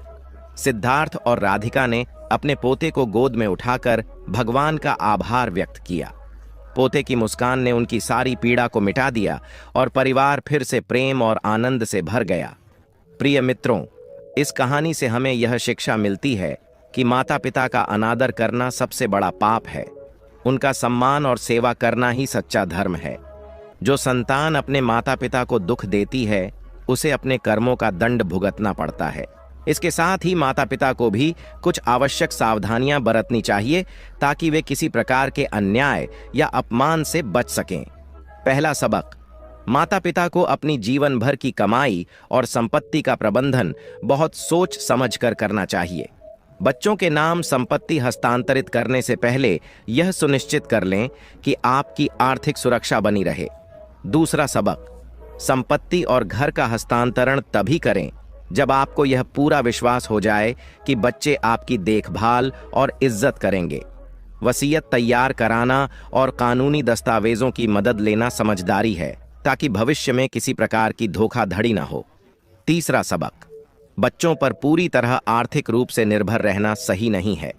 सिद्धार्थ और राधिका ने अपने पोते को गोद में उठाकर भगवान का आभार व्यक्त किया। पोते की मुस्कान ने उनकी सारी पीड़ा को मिटा दिया और परिवार फिर से प्रेम और आनंद से भर गया। प्रिय मित्रों, इस कहानी से हमें यह शिक्षा मिलती है कि माता पिता का अनादर करना सबसे बड़ा पाप है। उनका सम्मान और सेवा करना ही सच्चा धर्म है। जो संतान अपने माता पिता को दुख देती है, उसे अपने कर्मों का दंड भुगतना पड़ता है। इसके साथ ही माता पिता को भी कुछ आवश्यक सावधानियां बरतनी चाहिए ताकि वे किसी प्रकार के अन्याय या अपमान से बच सकें। पहला सबक, माता पिता को अपनी जीवन भर की कमाई और संपत्ति का प्रबंधन बहुत सोच समझ कर करना चाहिए। बच्चों के नाम संपत्ति हस्तांतरित करने से पहले यह सुनिश्चित कर लें कि आपकी आर्थिक सुरक्षा बनी रहे। दूसरा सबक, संपत्ति और घर का हस्तांतरण तभी करें जब आपको यह पूरा विश्वास हो जाए कि बच्चे आपकी देखभाल और इज्जत करेंगे। वसीयत तैयार कराना और कानूनी दस्तावेजों की मदद लेना समझदारी है ताकि भविष्य में किसी प्रकार की धोखाधड़ी ना हो। तीसरा सबक, बच्चों पर पूरी तरह आर्थिक रूप से निर्भर रहना सही नहीं है।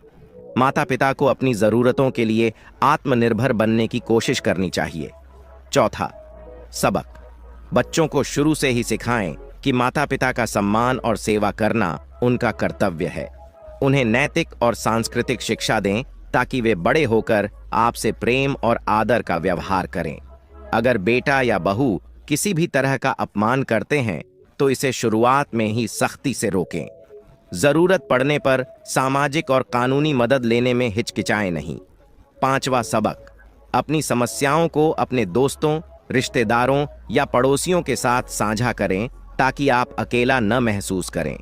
माता पिता को अपनी जरूरतों के लिए आत्मनिर्भर बनने की कोशिश करनी चाहिए। चौथा सबक, बच्चों को शुरू से ही सिखाएं कि माता पिता का सम्मान और सेवा करना उनका कर्तव्य है। उन्हें नैतिक और सांस्कृतिक शिक्षा दें ताकि वे बड़े होकर आपसे प्रेम और आदर का व्यवहार करें। अगर बेटा या बहू किसी भी तरह का अपमान करते हैं तो इसे शुरुआत में ही सख्ती से रोकें। जरूरत पड़ने पर सामाजिक और कानूनी मदद लेने में हिचकिचाएं नहीं। पांचवा सबक, अपनी समस्याओं को अपने दोस्तों, रिश्तेदारों या पड़ोसियों के साथ साझा करें ताकि आप अकेला न महसूस करें।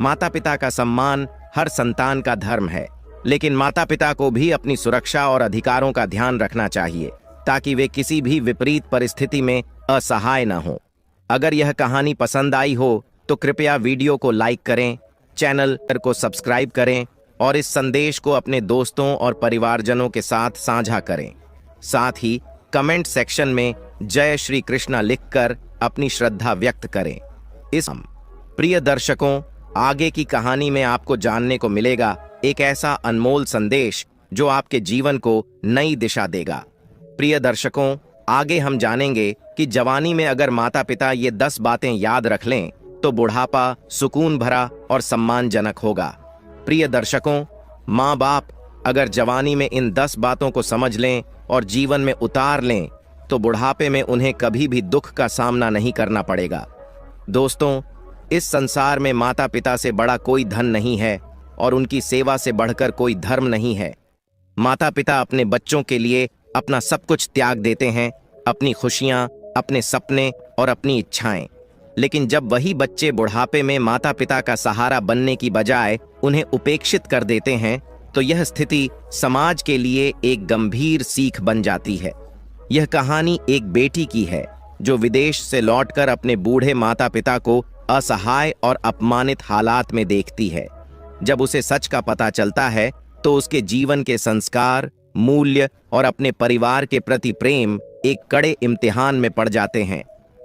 माता पिता का सम्मान हर संतान का धर्म है, लेकिन माता पिता को भी अपनी सुरक्षा और अधिकारों का ध्यान रखना चाहिए ताकि वे किसी भी विपरीत परिस्थिति में असहाय न हों। अगर यह कहानी पसंद आई हो तो कृपया वीडियो को लाइक करें, चैनल को सब्सक्राइब करें और इस संदेश को अपने दोस्तों और परिवारजनों के साथ साझा करें। साथ ही कमेंट सेक्शन में जय श्री कृष्णा लिखकर अपनी श्रद्धा व्यक्त करें। प्रिय दर्शकों, आगे की कहानी में आपको जानने को मिलेगा एक ऐसा अनमोल संदेश जो आपके जीवन को नई दिशा देगा। प्रिय दर्शकों, आगे हम जानेंगे कि जवानी में अगर माता पिता ये 10 बातें याद रख लें तो बुढ़ापा सुकून भरा और सम्मानजनक होगा। प्रिय दर्शकों, माँ बाप अगर जवानी में इन 10 बातों को समझ लें और जीवन में उतार लें तो बुढ़ापे में उन्हें कभी भी दुख का सामना नहीं करना पड़ेगा। दोस्तों, इस संसार में माता पिता से बड़ा कोई धन नहीं है और उनकी सेवा से बढ़कर कोई धर्म नहीं है। माता पिता अपने बच्चों के लिए अपना सब कुछ त्याग देते हैं, अपनी खुशियां, अपने सपने और अपनी इच्छाएं। लेकिन जब वही बच्चे बुढ़ापे में माता पिता का सहारा बनने की बजाय उन्हें उपेक्षित कर देते हैं तो यह स्थिति समाज के लिए एक गंभीर सीख बन जाती है। यह कहानी एक बेटी की है जो विदेश से लौटकर अपने बूढ़े माता पिता को असहाय और अपमानित हालात में देखती है। जब उसे सच का पता चलता है तो उसके जीवन के संस्कार, मूल्य और अपने परिवार के प्रति प्रेम एक कड़े इम्तिहान में पड़ जाते हैं।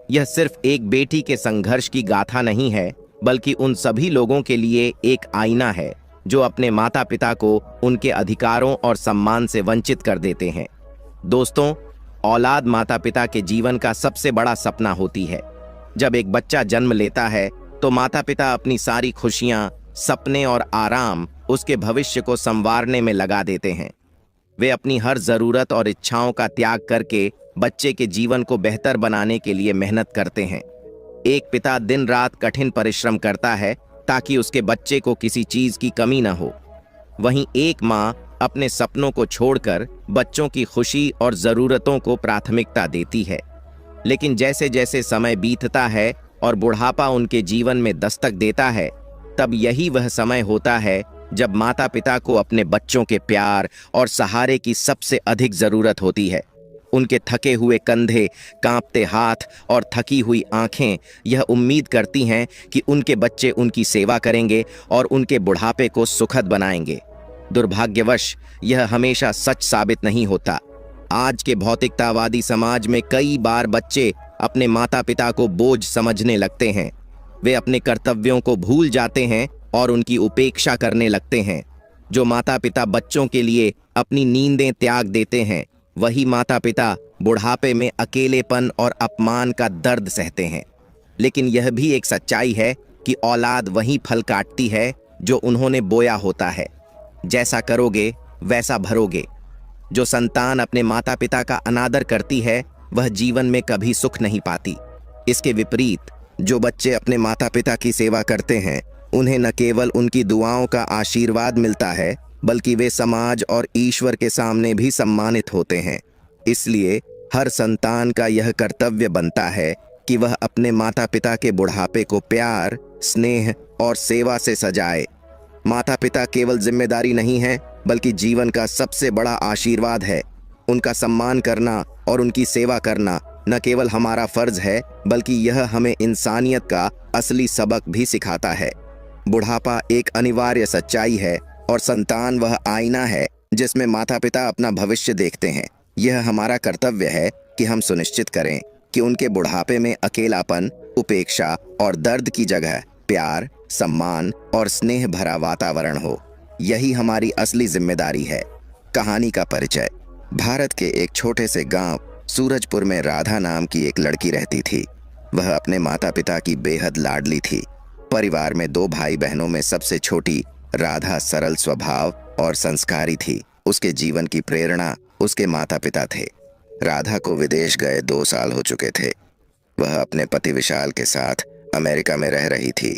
यह सिर्फ एक बेटी के संघर्ष की गाथा नहीं है, बल्कि उन सभी लोगों के लिए एक आईना है जो अपने माता पिता को उनके अधिकारों और सम्मान से वंचित कर देते हैं। दोस्तों, औलाद माता पिता के जीवन का सबसे बड़ा सपना होती है। जब एक बच्चा जन्म लेता है तो माता पिता अपनी सारी खुशियां, सपने और आराम उसके भविष्य को संवारने में लगा देते हैं। वे अपनी हर जरूरत और इच्छाओं का त्याग करके बच्चे के जीवन को बेहतर बनाने के लिए मेहनत करते हैं। एक पिता दिन रात कठिन परिश्रम करता है ताकि उसके बच्चे को किसी चीज की कमी न हो। वहीं एक माँ अपने सपनों को छोड़कर बच्चों की खुशी और जरूरतों को प्राथमिकता देती है। लेकिन जैसे जैसे समय बीतता है और बुढ़ापा उनके जीवन में दस्तक देता है, तब यही वह समय होता है जब माता पिता को अपने बच्चों के प्यार और सहारे की सबसे अधिक जरूरत होती है। उनके थके हुए कंधे, कांपते हाथ और थकी हुई आंखें यह उम्मीद करती हैं कि उनके बच्चे उनकी सेवा करेंगे और उनके बुढ़ापे को सुखद बनाएंगे। दुर्भाग्यवश यह हमेशा सच साबित नहीं होता। आज के भौतिकतावादी समाज में कई बार बच्चे अपने माता पिता को बोझ समझने लगते हैं। वे अपने कर्तव्यों को भूल जाते हैं और उनकी उपेक्षा करने लगते हैं। जो माता पिता बच्चों के लिए अपनी नींदें त्याग देते हैं, वही माता पिता बुढ़ापे में अकेलेपन और अपमान का दर्द सहते हैं। लेकिन यह भी एक सच्चाई है कि औलाद वही फल काटती है जो उन्होंने बोया होता है। जैसा करोगे वैसा भरोगे। जो संतान अपने माता पिता का अनादर करती है, वह जीवन में कभी सुख नहीं पाती। इसके विपरीत जो बच्चे अपने माता पिता की सेवा करते हैं, उन्हें न केवल उनकी दुआओं का आशीर्वाद मिलता है, बल्कि वे समाज और ईश्वर के सामने भी सम्मानित होते हैं। इसलिए हर संतान का यह कर्तव्य बनता है कि वह अपने माता पिता के बुढ़ापे को प्यार, स्नेह और सेवा से सजाए। माता पिता केवल जिम्मेदारी नहीं है, बल्कि जीवन का सबसे बड़ा आशीर्वाद है। उनका सम्मान करना और उनकी सेवा करना न केवल हमारा फर्ज है, बल्कि यह हमें इंसानियत का असली सबक भी सिखाता है। बुढ़ापा एक अनिवार्य सच्चाई है और संतान वह आईना है जिसमें माता पिता अपना भविष्य देखते हैं। यह हमारा कर्तव्य है कि हम सुनिश्चित करें कि उनके बुढ़ापे में अकेलापन, उपेक्षा और दर्द की जगह प्यार, सम्मान और स्नेह भरा वातावरण हो। यही हमारी असली जिम्मेदारी है। कहानी का परिचय। भारत के एक छोटे से गांव सूरजपुर में राधा नाम की एक लड़की रहती थी। वह अपने माता पिता की बेहद लाडली थी। परिवार में 2 भाई बहनों में सबसे छोटी राधा सरल स्वभाव और संस्कारी थी। उसके जीवन की प्रेरणा उसके माता पिता थे। राधा को विदेश गए 2 साल हो चुके थे। वह अपने पति विशाल के साथ अमेरिका में रह रही थी।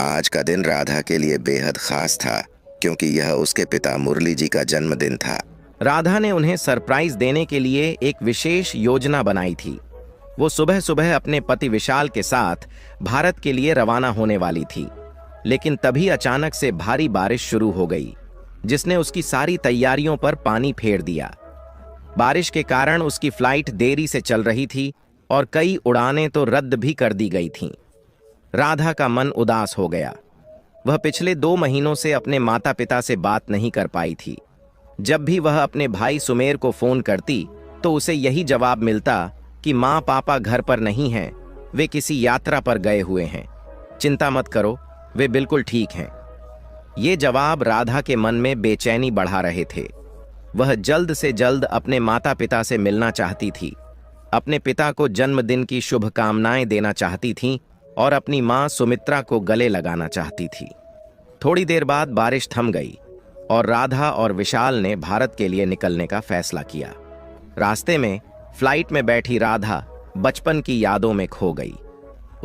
आज का दिन राधा के लिए बेहद खास था, क्योंकि यह उसके पिता मुरली जी का जन्मदिन था। राधा ने उन्हें सरप्राइज देने के लिए एक विशेष योजना बनाई थी। वो सुबह सुबह अपने पति विशाल के साथ भारत के लिए रवाना होने वाली थी। लेकिन तभी अचानक से भारी बारिश शुरू हो गई, जिसने उसकी सारी तैयारियों पर पानी फेर दिया। बारिश के कारण उसकी फ्लाइट देरी से चल रही थी और कई उड़ानें तो रद्द भी कर दी गई थीं। राधा का मन उदास हो गया। वह पिछले 2 महीनों से अपने माता पिता से बात नहीं कर पाई थी। जब भी वह अपने भाई सुमेर को फोन करती तो उसे यही जवाब मिलता कि माँ पापा घर पर नहीं हैं, वे किसी यात्रा पर गए हुए हैं। चिंता मत करो, वे बिल्कुल ठीक हैं। ये जवाब राधा के मन में बेचैनी बढ़ा रहे थे। वह जल्द से जल्द अपने माता पिता से मिलना चाहती थी, अपने पिता को जन्मदिन की शुभकामनाएं देना चाहती थी और अपनी माँ सुमित्रा को गले लगाना चाहती थी। थोड़ी देर बाद बारिश थम गई और राधा और विशाल ने भारत के लिए निकलने का फैसला किया। रास्ते में फ्लाइट में बैठी राधा बचपन की यादों में खो गई।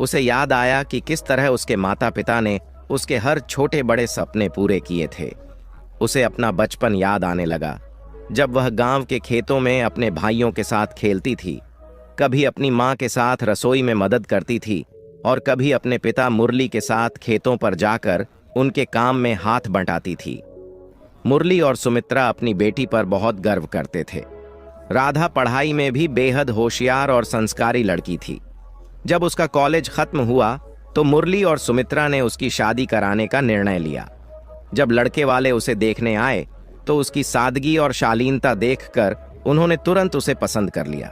उसे याद आया कि किस तरह उसके माता पिता ने उसके हर छोटे बड़े सपने पूरे किए थे। उसे अपना बचपन याद आने लगा, जब वह गांव के खेतों में अपने भाइयों के साथ खेलती थी, कभी अपनी माँ के साथ रसोई में मदद करती थी और कभी अपने पिता मुरली के साथ खेतों पर जाकर उनके काम में हाथ बंटाती थी। मुरली और सुमित्रा अपनी बेटी पर बहुत गर्व करते थे। राधा पढ़ाई में भी बेहद होशियार और संस्कारी लड़की थी। जब उसका कॉलेज खत्म हुआ तो मुरली और सुमित्रा ने उसकी शादी कराने का निर्णय लिया। जब लड़के वाले उसे देखने आए तो उसकी सादगी और शालीनता देखकर उन्होंने तुरंत उसे पसंद कर लिया।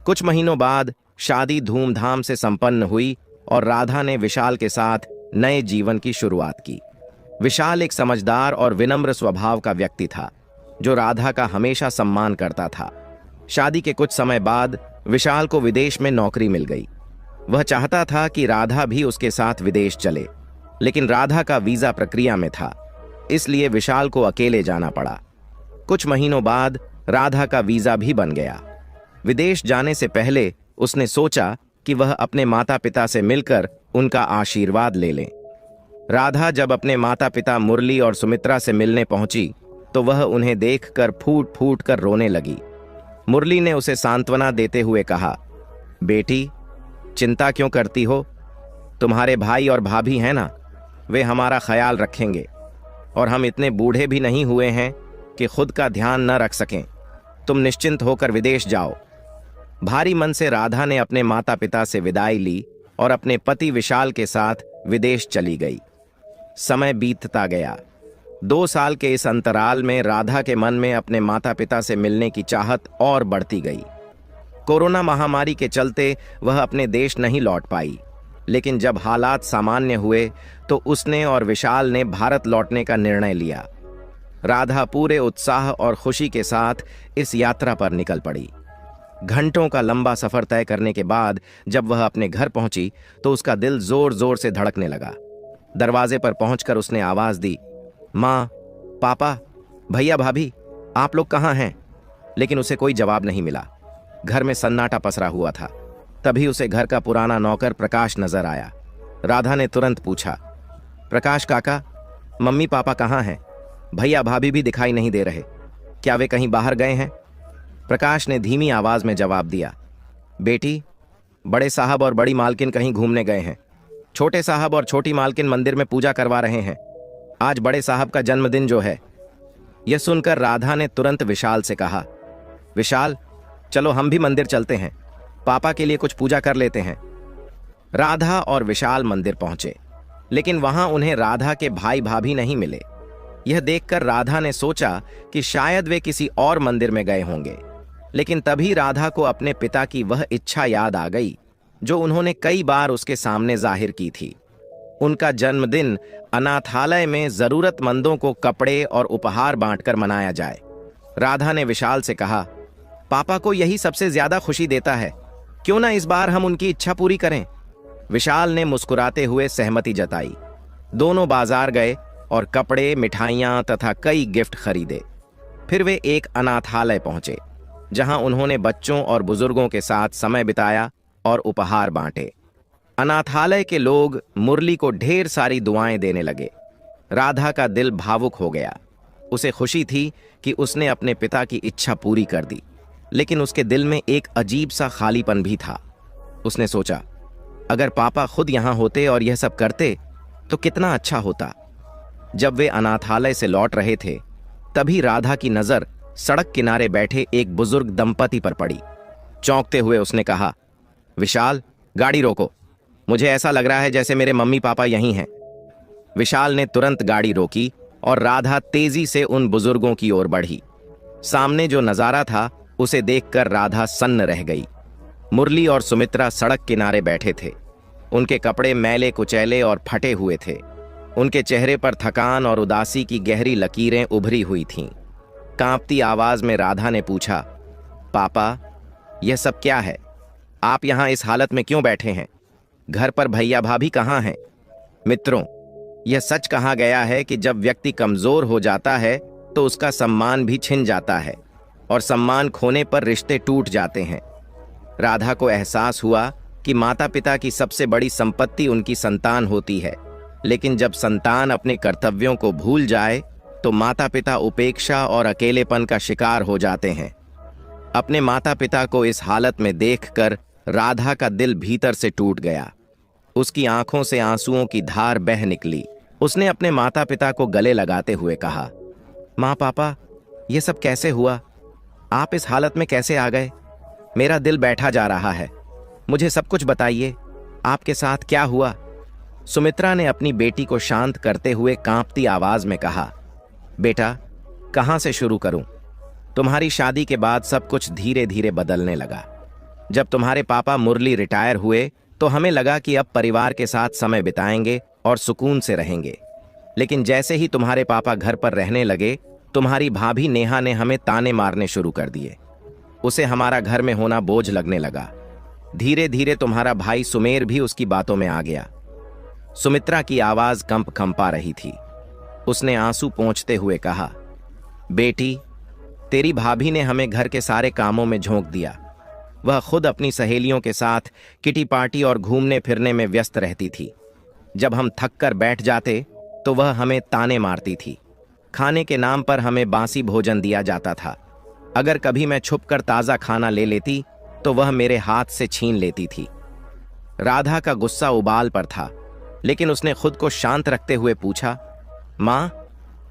कुछ महीनों बाद शादी धूमधाम से संपन्न हुई और राधा ने विशाल के साथ नए जीवन की शुरुआत की। विशाल एक समझदार और विनम्र स्वभाव का व्यक्ति था, जो राधा का हमेशा सम्मान करता था। शादी के कुछ समय बाद विशाल को विदेश में नौकरी मिल गई। वह चाहता था कि राधा भी उसके साथ विदेश चले, लेकिन राधा का वीजा प्रक्रिया में था, इसलिए विशाल को अकेले जाना पड़ा। कुछ महीनों बाद राधा का वीजा भी बन गया। विदेश जाने से पहले उसने सोचा कि वह अपने माता पिता से मिलकर उनका आशीर्वाद ले लें। राधा जब अपने माता पिता मुरली और सुमित्रा से मिलने पहुंची तो वह उन्हें देखकर फूट फूट कर रोने लगी। मुरली ने उसे सांत्वना देते हुए कहा, बेटी, चिंता क्यों करती हो? तुम्हारे भाई और भाभी हैं ना, वे हमारा ख्याल रखेंगे, और हम इतने बूढ़े भी नहीं हुए हैं कि खुद का ध्यान न रख सकें। तुम निश्चिंत होकर विदेश जाओ। भारी मन से राधा ने अपने माता पिता से विदाई ली और अपने पति विशाल के साथ विदेश चली गई। समय बीतता गया। 2 साल के इस अंतराल में राधा के मन में अपने माता पिता से मिलने की चाहत और बढ़ती गई। कोरोना महामारी के चलते वह अपने देश नहीं लौट पाई, लेकिन जब हालात सामान्य हुए तो उसने और विशाल ने भारत लौटने का निर्णय लिया। राधा पूरे उत्साह और खुशी के साथ इस यात्रा पर निकल पड़ी। घंटों का लंबा सफर तय करने के बाद जब वह अपने घर पहुंची तो उसका दिल जोर जोर से धड़कने लगा। दरवाजे पर पहुंचकर उसने आवाज दी, माँ, पापा, भैया, भाभी, आप लोग कहाँ हैं? लेकिन उसे कोई जवाब नहीं मिला। घर में सन्नाटा पसरा हुआ था। तभी उसे घर का पुराना नौकर प्रकाश नजर आया। राधा ने तुरंत पूछा, प्रकाश काका, मम्मी पापा कहाँ हैं? भैया भाभी भी दिखाई नहीं दे रहे, क्या वे कहीं बाहर गए हैं? प्रकाश ने धीमी आवाज में जवाब दिया, बेटी, बड़े साहब और बड़ी मालकिन कहीं घूमने गए हैं। छोटे साहब और छोटी मालकिन मंदिर में पूजा करवा रहे हैं। आज बड़े साहब का जन्मदिन जो है। यह सुनकर राधा ने तुरंत विशाल से कहा, विशाल, चलो हम भी मंदिर चलते हैं, पापा के लिए कुछ पूजा कर लेते हैं। राधा और विशाल मंदिर पहुंचे, लेकिन वहां उन्हें राधा के भाई भाभी नहीं मिले। यह देखकर राधा ने सोचा कि शायद वे किसी और मंदिर में गए होंगे, लेकिन तभी राधा को अपने पिता की वह इच्छा याद आ गई जो उन्होंने कई बार उसके सामने जाहिर की थी। उनका जन्मदिन अनाथालय में जरूरतमंदों को कपड़े और उपहार बांटकर मनाया जाए। राधा ने विशाल से कहा, पापा को यही सबसे ज्यादा खुशी देता है, क्यों ना इस बार हम उनकी इच्छा पूरी करें? विशाल ने मुस्कुराते हुए सहमति जताई। दोनों बाजार गए और कपड़े, मिठाइयां तथा कई गिफ्ट खरीदे। फिर वे एक अनाथालय पहुंचे, जहां उन्होंने बच्चों और बुजुर्गों के साथ समय बिताया और उपहार बांटे। अनाथालय के लोग मुरली को ढेर सारी दुआएं देने लगे। राधा का दिल भावुक हो गया। उसे खुशी थी कि उसने अपने पिता की इच्छा पूरी कर दी, लेकिन उसके दिल में एक अजीब सा खालीपन भी था। उसने सोचा, अगर पापा खुद यहां होते और यह सब करते तो कितना अच्छा होता। जब वे अनाथालय से लौट रहे थे, तभी राधा की नजर सड़क किनारे बैठे एक बुजुर्ग दंपति पर पड़ी। चौंकते हुए उसने कहा, विशाल, गाड़ी रोको, मुझे ऐसा लग रहा है जैसे मेरे मम्मी पापा यहीं हैं। विशाल ने तुरंत गाड़ी रोकी और राधा तेजी से उन बुजुर्गों की ओर बढ़ी। सामने जो नजारा था उसे देखकर राधा सन्न रह गई। मुरली और सुमित्रा सड़क किनारे बैठे थे। उनके कपड़े मैले कुचैले और फटे हुए थे। उनके चेहरे पर थकान और उदासी की गहरी लकीरें उभरी हुई थीं। कांपती आवाज में राधा ने पूछा, पापा, यह सब क्या है? आप यहां इस हालत में क्यों बैठे हैं? घर पर भैया भाभी कहाँ हैं? मित्रों, यह सच कहा गया है कि जब व्यक्ति कमजोर हो जाता है तो उसका सम्मान भी छिन जाता है, और सम्मान खोने पर रिश्ते टूट जाते हैं। राधा को एहसास हुआ कि माता पिता की सबसे बड़ी संपत्ति उनकी संतान होती है, लेकिन जब संतान अपने कर्तव्यों को भूल जाए तो माता पिता उपेक्षा और अकेलेपन का शिकार हो जाते हैं। अपने माता पिता को इस हालत में देखकर राधा का दिल भीतर से टूट गया। उसकी आंखों से आंसुओं की धार बह निकली। उसने अपने माता पिता को गले लगाते हुए कहा, माँ, पापा, यह सब कैसे हुआ? आप इस हालत में कैसे आ गए? मेरा दिल बैठा जा रहा है। मुझे सब कुछ बताइए, आपके साथ क्या हुआ? सुमित्रा ने अपनी बेटी को शांत करते हुए कांपती आवाज में कहा, बेटा, कहां से शुरू करूं? तुम्हारी शादी के बाद सब कुछ धीरे धीरे बदलने लगा। जब तुम्हारे पापा मुरली रिटायर हुए तो हमें लगा कि अब परिवार के साथ समय बिताएंगे और सुकून से रहेंगे, लेकिन जैसे ही तुम्हारे पापा घर पर रहने लगे, तुम्हारी भाभी नेहा ने हमें ताने मारने शुरू कर दिए। उसे हमारा घर में होना बोझ लगने लगा। धीरे धीरे तुम्हारा भाई सुमेर भी उसकी बातों में आ गया। सुमित्रा की आवाज कंपा रही थी। उसने आंसू पोंछते हुए कहा, बेटी, तेरी भाभी ने हमें घर के सारे कामों में झोंक दिया। वह खुद अपनी सहेलियों के साथ किटी पार्टी और घूमने फिरने में व्यस्त रहती थी। जब हम थक कर बैठ जाते तो वह हमें ताने मारती थी। खाने के नाम पर हमें बासी भोजन दिया जाता था। अगर कभी मैं छुपकर ताज़ा खाना ले लेती तो वह मेरे हाथ से छीन लेती थी। राधा का गुस्सा उबाल पर था, लेकिन उसने खुद को शांत रखते हुए पूछा, माँ,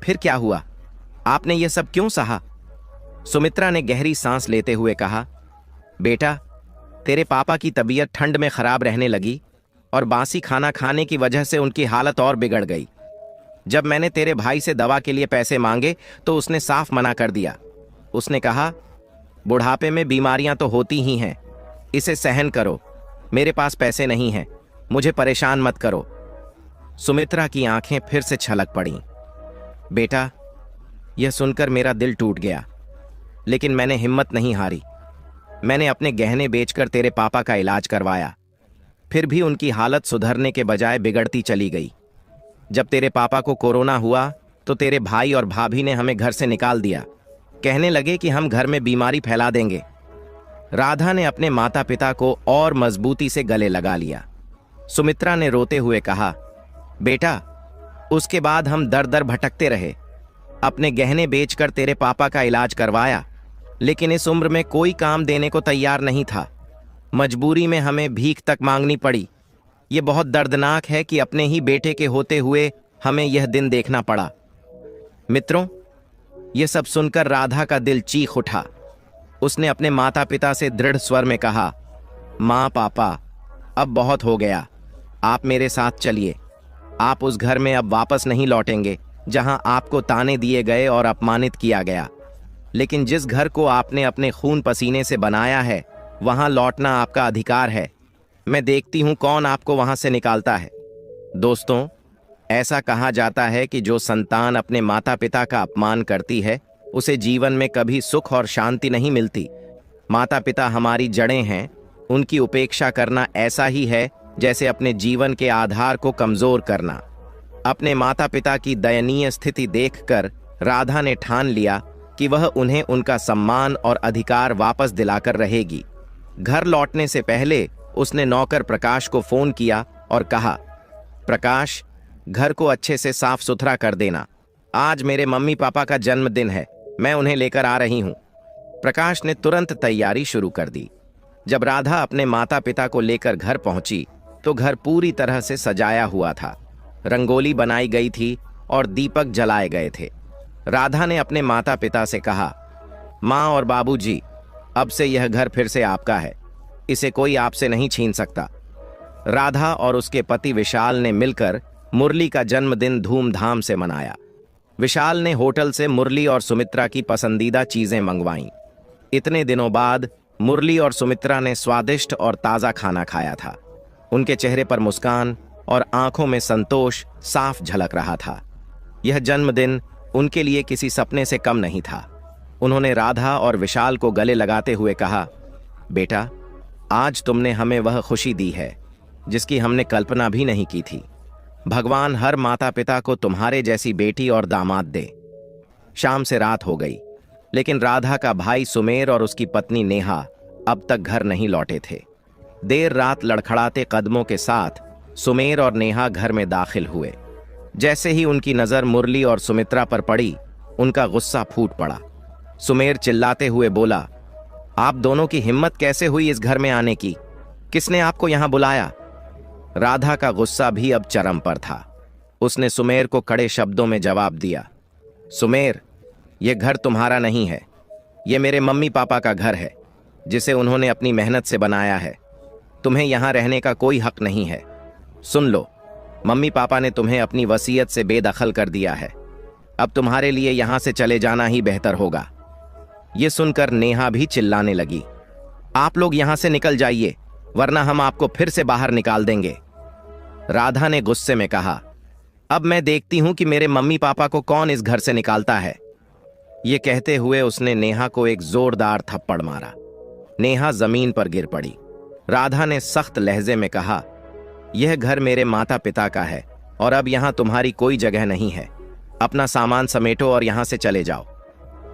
फिर क्या हुआ? आपने ये सब क्यों सहा? सुमित्रा ने गहरी सांस लेते हुए कहा, बेटा, तेरे पापा की तबीयत ठंड में खराब रहने लगी और बासी खाना खाने की वजह से उनकी हालत और बिगड़ गई। जब मैंने तेरे भाई से दवा के लिए पैसे मांगे तो उसने साफ मना कर दिया। उसने कहा, बुढ़ापे में बीमारियां तो होती ही हैं, इसे सहन करो, मेरे पास पैसे नहीं हैं, मुझे परेशान मत करो। सुमित्रा की आंखें फिर से छलक पड़ीं। बेटा, यह सुनकर मेरा दिल टूट गया, लेकिन मैंने हिम्मत नहीं हारी। मैंने अपने गहने बेचकर तेरे पापा का इलाज करवाया, फिर भी उनकी हालत सुधरने के बजाय बिगड़ती चली गई। जब तेरे पापा को कोरोना हुआ तो तेरे भाई और भाभी ने हमें घर से निकाल दिया। कहने लगे कि हम घर में बीमारी फैला देंगे। राधा ने अपने माता पिता को और मजबूती से गले लगा लिया। सुमित्रा ने रोते हुए कहा, बेटा, उसके बाद हम दर दर भटकते रहे। अपने गहने बेचकर तेरे पापा का इलाज करवाया, लेकिन इस उम्र में कोई काम देने को तैयार नहीं था। मजबूरी में हमें भीख तक मांगनी पड़ी। ये बहुत दर्दनाक है कि अपने ही बेटे के होते हुए हमें यह दिन देखना पड़ा। मित्रों, यह सब सुनकर राधा का दिल चीख उठा। उसने अपने माता पिता से दृढ़ स्वर में कहा, माँ, पापा, अब बहुत हो गया, आप मेरे साथ चलिए। आप उस घर में अब वापस नहीं लौटेंगे जहां आपको ताने दिए गए और अपमानित किया गया, लेकिन जिस घर को आपने अपने खून पसीने से बनाया है वहां लौटना आपका अधिकार है। मैं देखती हूं कौन आपको वहां से निकालता है। दोस्तों, ऐसा कहा जाता है कि जो संतान अपने माता पिता का अपमान करती है उसे जीवन में कभी सुख और शांति नहीं मिलती। माता पिता हमारी जड़ें हैं, उनकी उपेक्षा करना ऐसा ही है जैसे अपने जीवन के आधार को कमजोर करना। अपने माता पिता की दयनीय स्थिति देखकर राधा ने ठान लिया कि वह उन्हें उनका सम्मान और अधिकार वापस दिलाकर रहेगी। घर लौटने से पहले उसने नौकर प्रकाश को फोन किया और कहा, प्रकाश, घर को अच्छे से साफ सुथरा कर देना। आज मेरे मम्मी पापा का जन्मदिन है, मैं उन्हें लेकर आ रही हूं। प्रकाश ने तुरंत तैयारी शुरू कर दी। जब राधा अपने माता पिता को लेकर घर पहुंची तो घर पूरी तरह से सजाया हुआ था। रंगोली बनाई गई थी और दीपक जलाए गए थे। राधा ने अपने माता पिता से कहा, माँ और बाबूजी, अब से यह घर फिर से आपका है, इसे कोई आपसे नहीं छीन सकता। राधा और उसके पति विशाल ने मिलकर मुरली का जन्मदिन धूमधाम से मनाया। विशाल ने होटल से मुरली और सुमित्रा की पसंदीदा चीजें मंगवाईं। इतने दिनों बाद मुरली और सुमित्रा ने स्वादिष्ट और ताज़ा खाना खाया था। उनके चेहरे पर मुस्कान और आंखों में संतोष साफ झलक रहा था। यह जन्मदिन उनके लिए किसी सपने से कम नहीं था। उन्होंने राधा और विशाल को गले लगाते हुए कहा, बेटा, आज तुमने हमें वह खुशी दी है जिसकी हमने कल्पना भी नहीं की थी। भगवान हर माता पिता को तुम्हारे जैसी बेटी और दामाद दे। शाम से रात हो गई, लेकिन राधा का भाई सुमेर और उसकी पत्नी नेहा अब तक घर नहीं लौटे थे। देर रात लड़खड़ाते कदमों के साथ सुमेर और नेहा घर में दाखिल हुए। जैसे ही उनकी नजर मुरली और सुमित्रा पर पड़ी, उनका गुस्सा फूट पड़ा। सुमेर चिल्लाते हुए बोला, आप दोनों की हिम्मत कैसे हुई इस घर में आने की? किसने आपको यहां बुलाया? राधा का गुस्सा भी अब चरम पर था। उसने सुमेर को कड़े शब्दों में जवाब दिया, सुमेर, यह घर तुम्हारा नहीं है, यह मेरे मम्मी पापा का घर है जिसे उन्होंने अपनी मेहनत से बनाया है। तुम्हें यहां रहने का कोई हक नहीं है। सुन लो, मम्मी पापा ने तुम्हें अपनी वसीयत से बेदखल कर दिया है। अब तुम्हारे लिए यहां से चले जाना ही बेहतर होगा। यह सुनकर नेहा भी चिल्लाने लगी, आप लोग यहां से निकल जाइए, वरना हम आपको फिर से बाहर निकाल देंगे। राधा ने गुस्से में कहा, अब मैं देखती हूं कि मेरे मम्मी पापा को कौन इस घर से निकालता है। यह कहते हुए उसने नेहा को एक जोरदार थप्पड़ मारा। नेहा जमीन पर गिर पड़ी। राधा ने सख्त लहजे में कहा, यह घर मेरे माता पिता का है और अब यहां तुम्हारी कोई जगह नहीं है। अपना सामान समेटो और यहां से चले जाओ।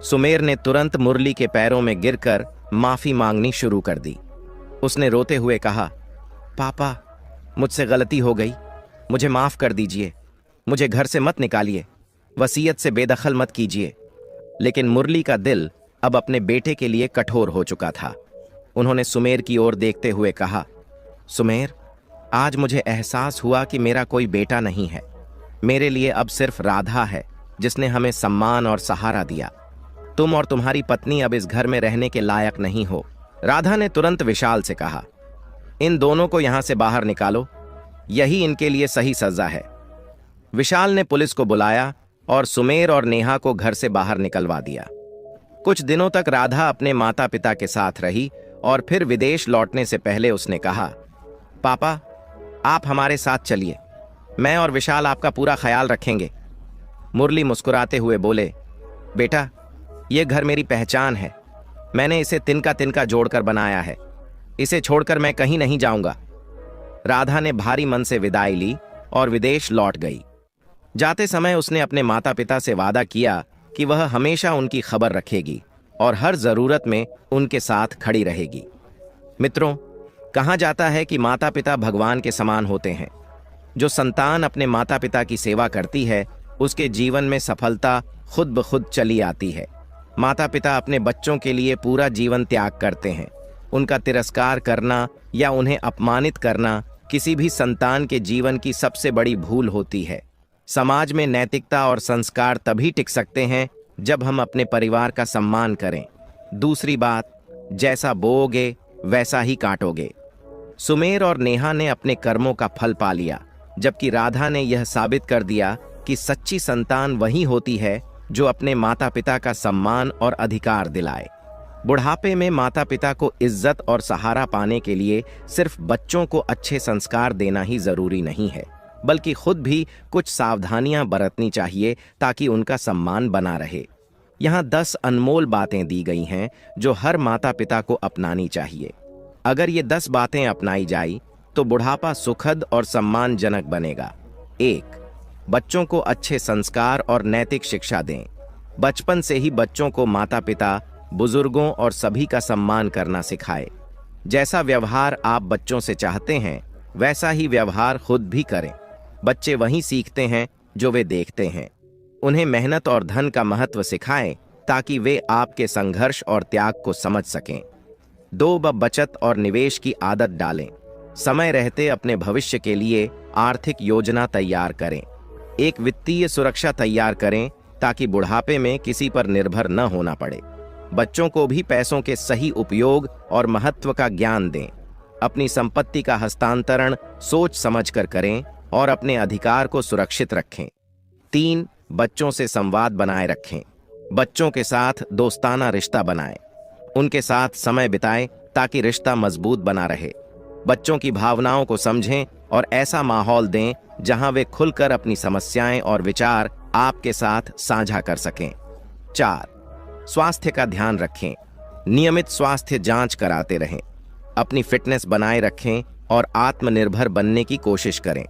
सुमेर ने तुरंत मुरली के पैरों में गिरकर माफी मांगनी शुरू कर दी। उसने रोते हुए कहा, पापा, मुझसे गलती हो गई, मुझे माफ कर दीजिए, मुझे घर से मत निकालिए, वसीयत से बेदखल मत कीजिए। लेकिन मुरली का दिल अब अपने बेटे के लिए कठोर हो चुका था। उन्होंने सुमेर की ओर देखते हुए कहा, सुमेर, आज मुझे एहसास हुआ कि मेरा कोई बेटा नहीं है। मेरे लिए अब सिर्फ राधा है, जिसने हमें सम्मान और सहारा दिया। तुम और तुम्हारी पत्नी अब इस घर में रहने के लायक नहीं हो। राधा ने तुरंत विशाल से कहा, इन दोनों को यहां से बाहर निकालो, यही इनके लिए सही सजा है। विशाल ने पुलिस को बुलाया और सुमेर और नेहा को घर से बाहर निकलवा दिया। कुछ दिनों तक राधा अपने माता पिता के साथ रही और फिर विदेश लौटने से पहले उसने कहा, पापा, आप हमारे साथ चलिए, मैं और विशाल आपका पूरा ख्याल रखेंगे। मुरली मुस्कुराते हुए बोले, बेटा, यह घर मेरी पहचान है, मैंने इसे तिनका तिनका जोड़कर बनाया है, इसे छोड़कर मैं कहीं नहीं जाऊंगा। राधा ने भारी मन से विदाई ली और विदेश लौट गई। जाते समय उसने अपने माता पिता से वादा किया कि वह हमेशा उनकी खबर रखेगी और हर जरूरत में उनके साथ खड़ी रहेगी। मित्रों, कहा जाता है कि माता पिता भगवान के समान होते हैं। जो संतान अपने माता पिता की सेवा करती है, उसके जीवन में सफलता खुद ब खुद चली आती है। माता पिता अपने बच्चों के लिए पूरा जीवन त्याग करते हैं। उनका तिरस्कार करना या उन्हें अपमानित करना किसी भी संतान के जीवन की सबसे बड़ी भूल होती है। समाज में नैतिकता और संस्कार तभी टिक सकते हैं जब हम अपने परिवार का सम्मान करें। दूसरी बात, जैसा बोओगे वैसा ही काटोगे। सुमेर और नेहा ने अपने कर्मों का फल पा लिया, जबकि राधा ने यह साबित कर दिया कि सच्ची संतान वही होती है जो अपने माता पिता का सम्मान और अधिकार दिलाए। बुढ़ापे में माता पिता को इज्जत और सहारा पाने के लिए सिर्फ बच्चों को अच्छे संस्कार देना ही जरूरी नहीं है, बल्कि खुद भी कुछ सावधानियां बरतनी चाहिए ताकि उनका सम्मान बना रहे। यहाँ 10 अनमोल बातें दी गई हैं जो हर माता पिता को अपनानी चाहिए। अगर ये 10 बातें अपनाई जाए तो बुढ़ापा सुखद और सम्मानजनक बनेगा। 1. बच्चों को अच्छे संस्कार और नैतिक शिक्षा दें। बचपन से ही बच्चों को माता पिता, बुजुर्गों और सभी का सम्मान करना सिखाएं। जैसा व्यवहार आप बच्चों से चाहते हैं, वैसा ही व्यवहार खुद भी करें। बच्चे वही सीखते हैं जो वे देखते हैं। उन्हें मेहनत और धन का महत्व सिखाएं ताकि वे आपके संघर्ष और त्याग को समझ सकें। 2. बचत और निवेश की आदत डालें। समय रहते अपने भविष्य के लिए आर्थिक योजना तैयार करें। एक वित्तीय सुरक्षा तैयार करें ताकि बुढ़ापे में किसी पर निर्भर न होना पड़े। बच्चों को भी पैसों के सही उपयोग और महत्व का ज्ञान दें। अपनी संपत्ति का हस्तांतरण सोच समझकर करें और अपने अधिकार को सुरक्षित रखें। 3. बच्चों से संवाद बनाए रखें। बच्चों के साथ दोस्ताना रिश्ता बनाएं। उनके साथ समय बिताएं ताकि रिश्ता मजबूत बना रहे। बच्चों की भावनाओं को समझें और ऐसा माहौल दें जहां वे खुलकर अपनी समस्याएं और विचार आपके साथ साझा कर सकें। 4. स्वास्थ्य का ध्यान रखें। नियमित स्वास्थ्य जांच कराते रहें। अपनी फिटनेस बनाए रखें और आत्मनिर्भर बनने की कोशिश करें।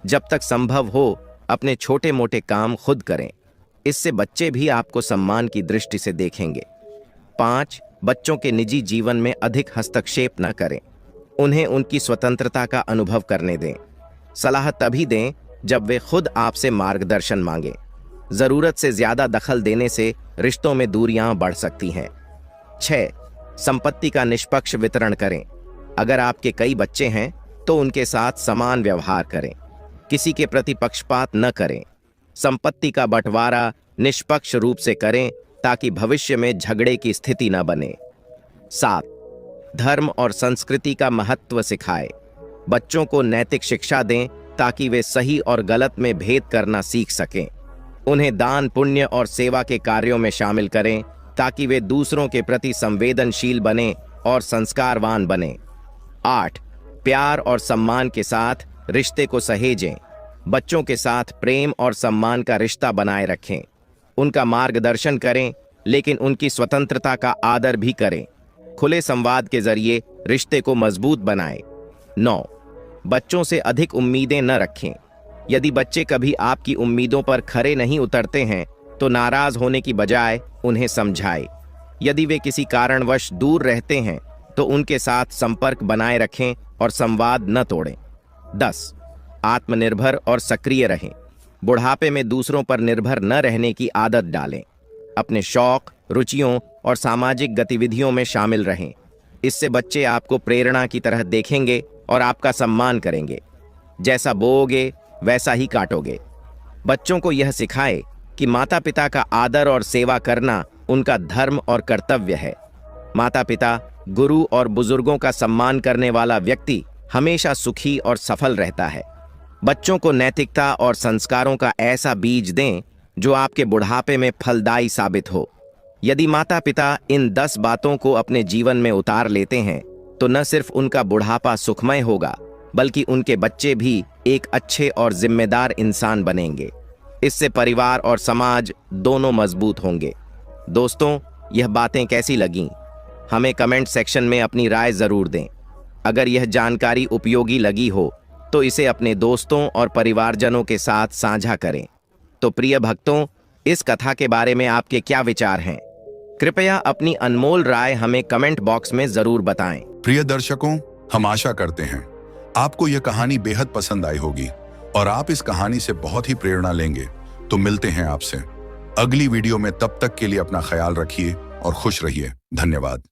जब तक संभव हो अपने छोटे मोटे काम खुद करें। इससे बच्चे भी आपको सम्मान की दृष्टि से देखेंगे। 5. बच्चों के निजी जीवन में अधिक हस्तक्षेप न करें। उन्हें उनकी स्वतंत्रता का अनुभव करने दें। सलाह तभी दें जब वे खुद आपसे मार्गदर्शन मांगें। जरूरत से ज्यादा दखल देने से रिश्तों में दूरियां बढ़ सकती हैं। 6. संपत्ति का निष्पक्ष वितरण करें। अगर आपके कई बच्चे हैं तो उनके साथ समान व्यवहार करें। किसी के प्रति पक्षपात न करें। संपत्ति का बंटवारा निष्पक्ष रूप से करें ताकि भविष्य में झगड़े की स्थिति न बने। 7. धर्म और संस्कृति का महत्व सिखाएं। बच्चों को नैतिक शिक्षा दें ताकि वे सही और गलत में भेद करना सीख सकें। उन्हें दान, पुण्य और सेवा के कार्यों में शामिल करें ताकि वे दूसरों के प्रति संवेदनशील बने और संस्कारवान बने। 8. प्यार और सम्मान के साथ रिश्ते को सहेजें। बच्चों के साथ प्रेम और सम्मान का रिश्ता बनाए रखें। उनका मार्गदर्शन करें, लेकिन उनकी स्वतंत्रता का आदर भी करें। खुले संवाद के जरिए रिश्ते को मजबूत बनाएं। 9. बच्चों से अधिक उम्मीदें न रखें। यदि बच्चे कभी आपकी उम्मीदों पर खरे नहीं उतरते हैं तो नाराज होने की बजाय उन्हें समझाएं। यदि वे किसी कारणवश दूर रहते हैं तो उनके साथ संपर्क बनाए रखें और संवाद न तोड़ें। 10. आत्मनिर्भर और सक्रिय रहें। बुढ़ापे में दूसरों पर निर्भर न रहने की आदत डालें। अपने शौक, रुचियों और सामाजिक गतिविधियों में शामिल रहें। इससे बच्चे आपको प्रेरणा की तरह देखेंगे और आपका सम्मान करेंगे। जैसा बोओगे वैसा ही काटोगे। बच्चों को यह सिखाएं कि माता पिता का आदर और सेवा करना उनका धर्म और कर्तव्य है। माता पिता, गुरु और बुजुर्गों का सम्मान करने वाला व्यक्ति हमेशा सुखी और सफल रहता है। बच्चों को नैतिकता और संस्कारों का ऐसा बीज दें जो आपके बुढ़ापे में फलदायी साबित हो। यदि माता पिता इन 10 बातों को अपने जीवन में उतार लेते हैं तो न सिर्फ उनका बुढ़ापा सुखमय होगा, बल्कि उनके बच्चे भी एक अच्छे और जिम्मेदार इंसान बनेंगे। इससे परिवार और समाज दोनों मजबूत होंगे। दोस्तों, यह बातें कैसी लगीं? हमें कमेंट सेक्शन में अपनी राय जरूर दें। अगर यह जानकारी उपयोगी लगी हो तो इसे अपने दोस्तों और परिवारजनों के साथ साझा करें। तो प्रिय भक्तों, इस कथा के बारे में आपके क्या विचार हैं? कृपया अपनी अनमोल राय हमें कमेंट बॉक्स में जरूर बताएं। प्रिय दर्शकों, हम आशा करते हैं आपको यह कहानी बेहद पसंद आई होगी और आप इस कहानी से बहुत ही प्रेरणा लेंगे। तो मिलते हैं आपसे अगली वीडियो में। तब तक के लिए अपना ख्याल रखिए और खुश रहिए। धन्यवाद।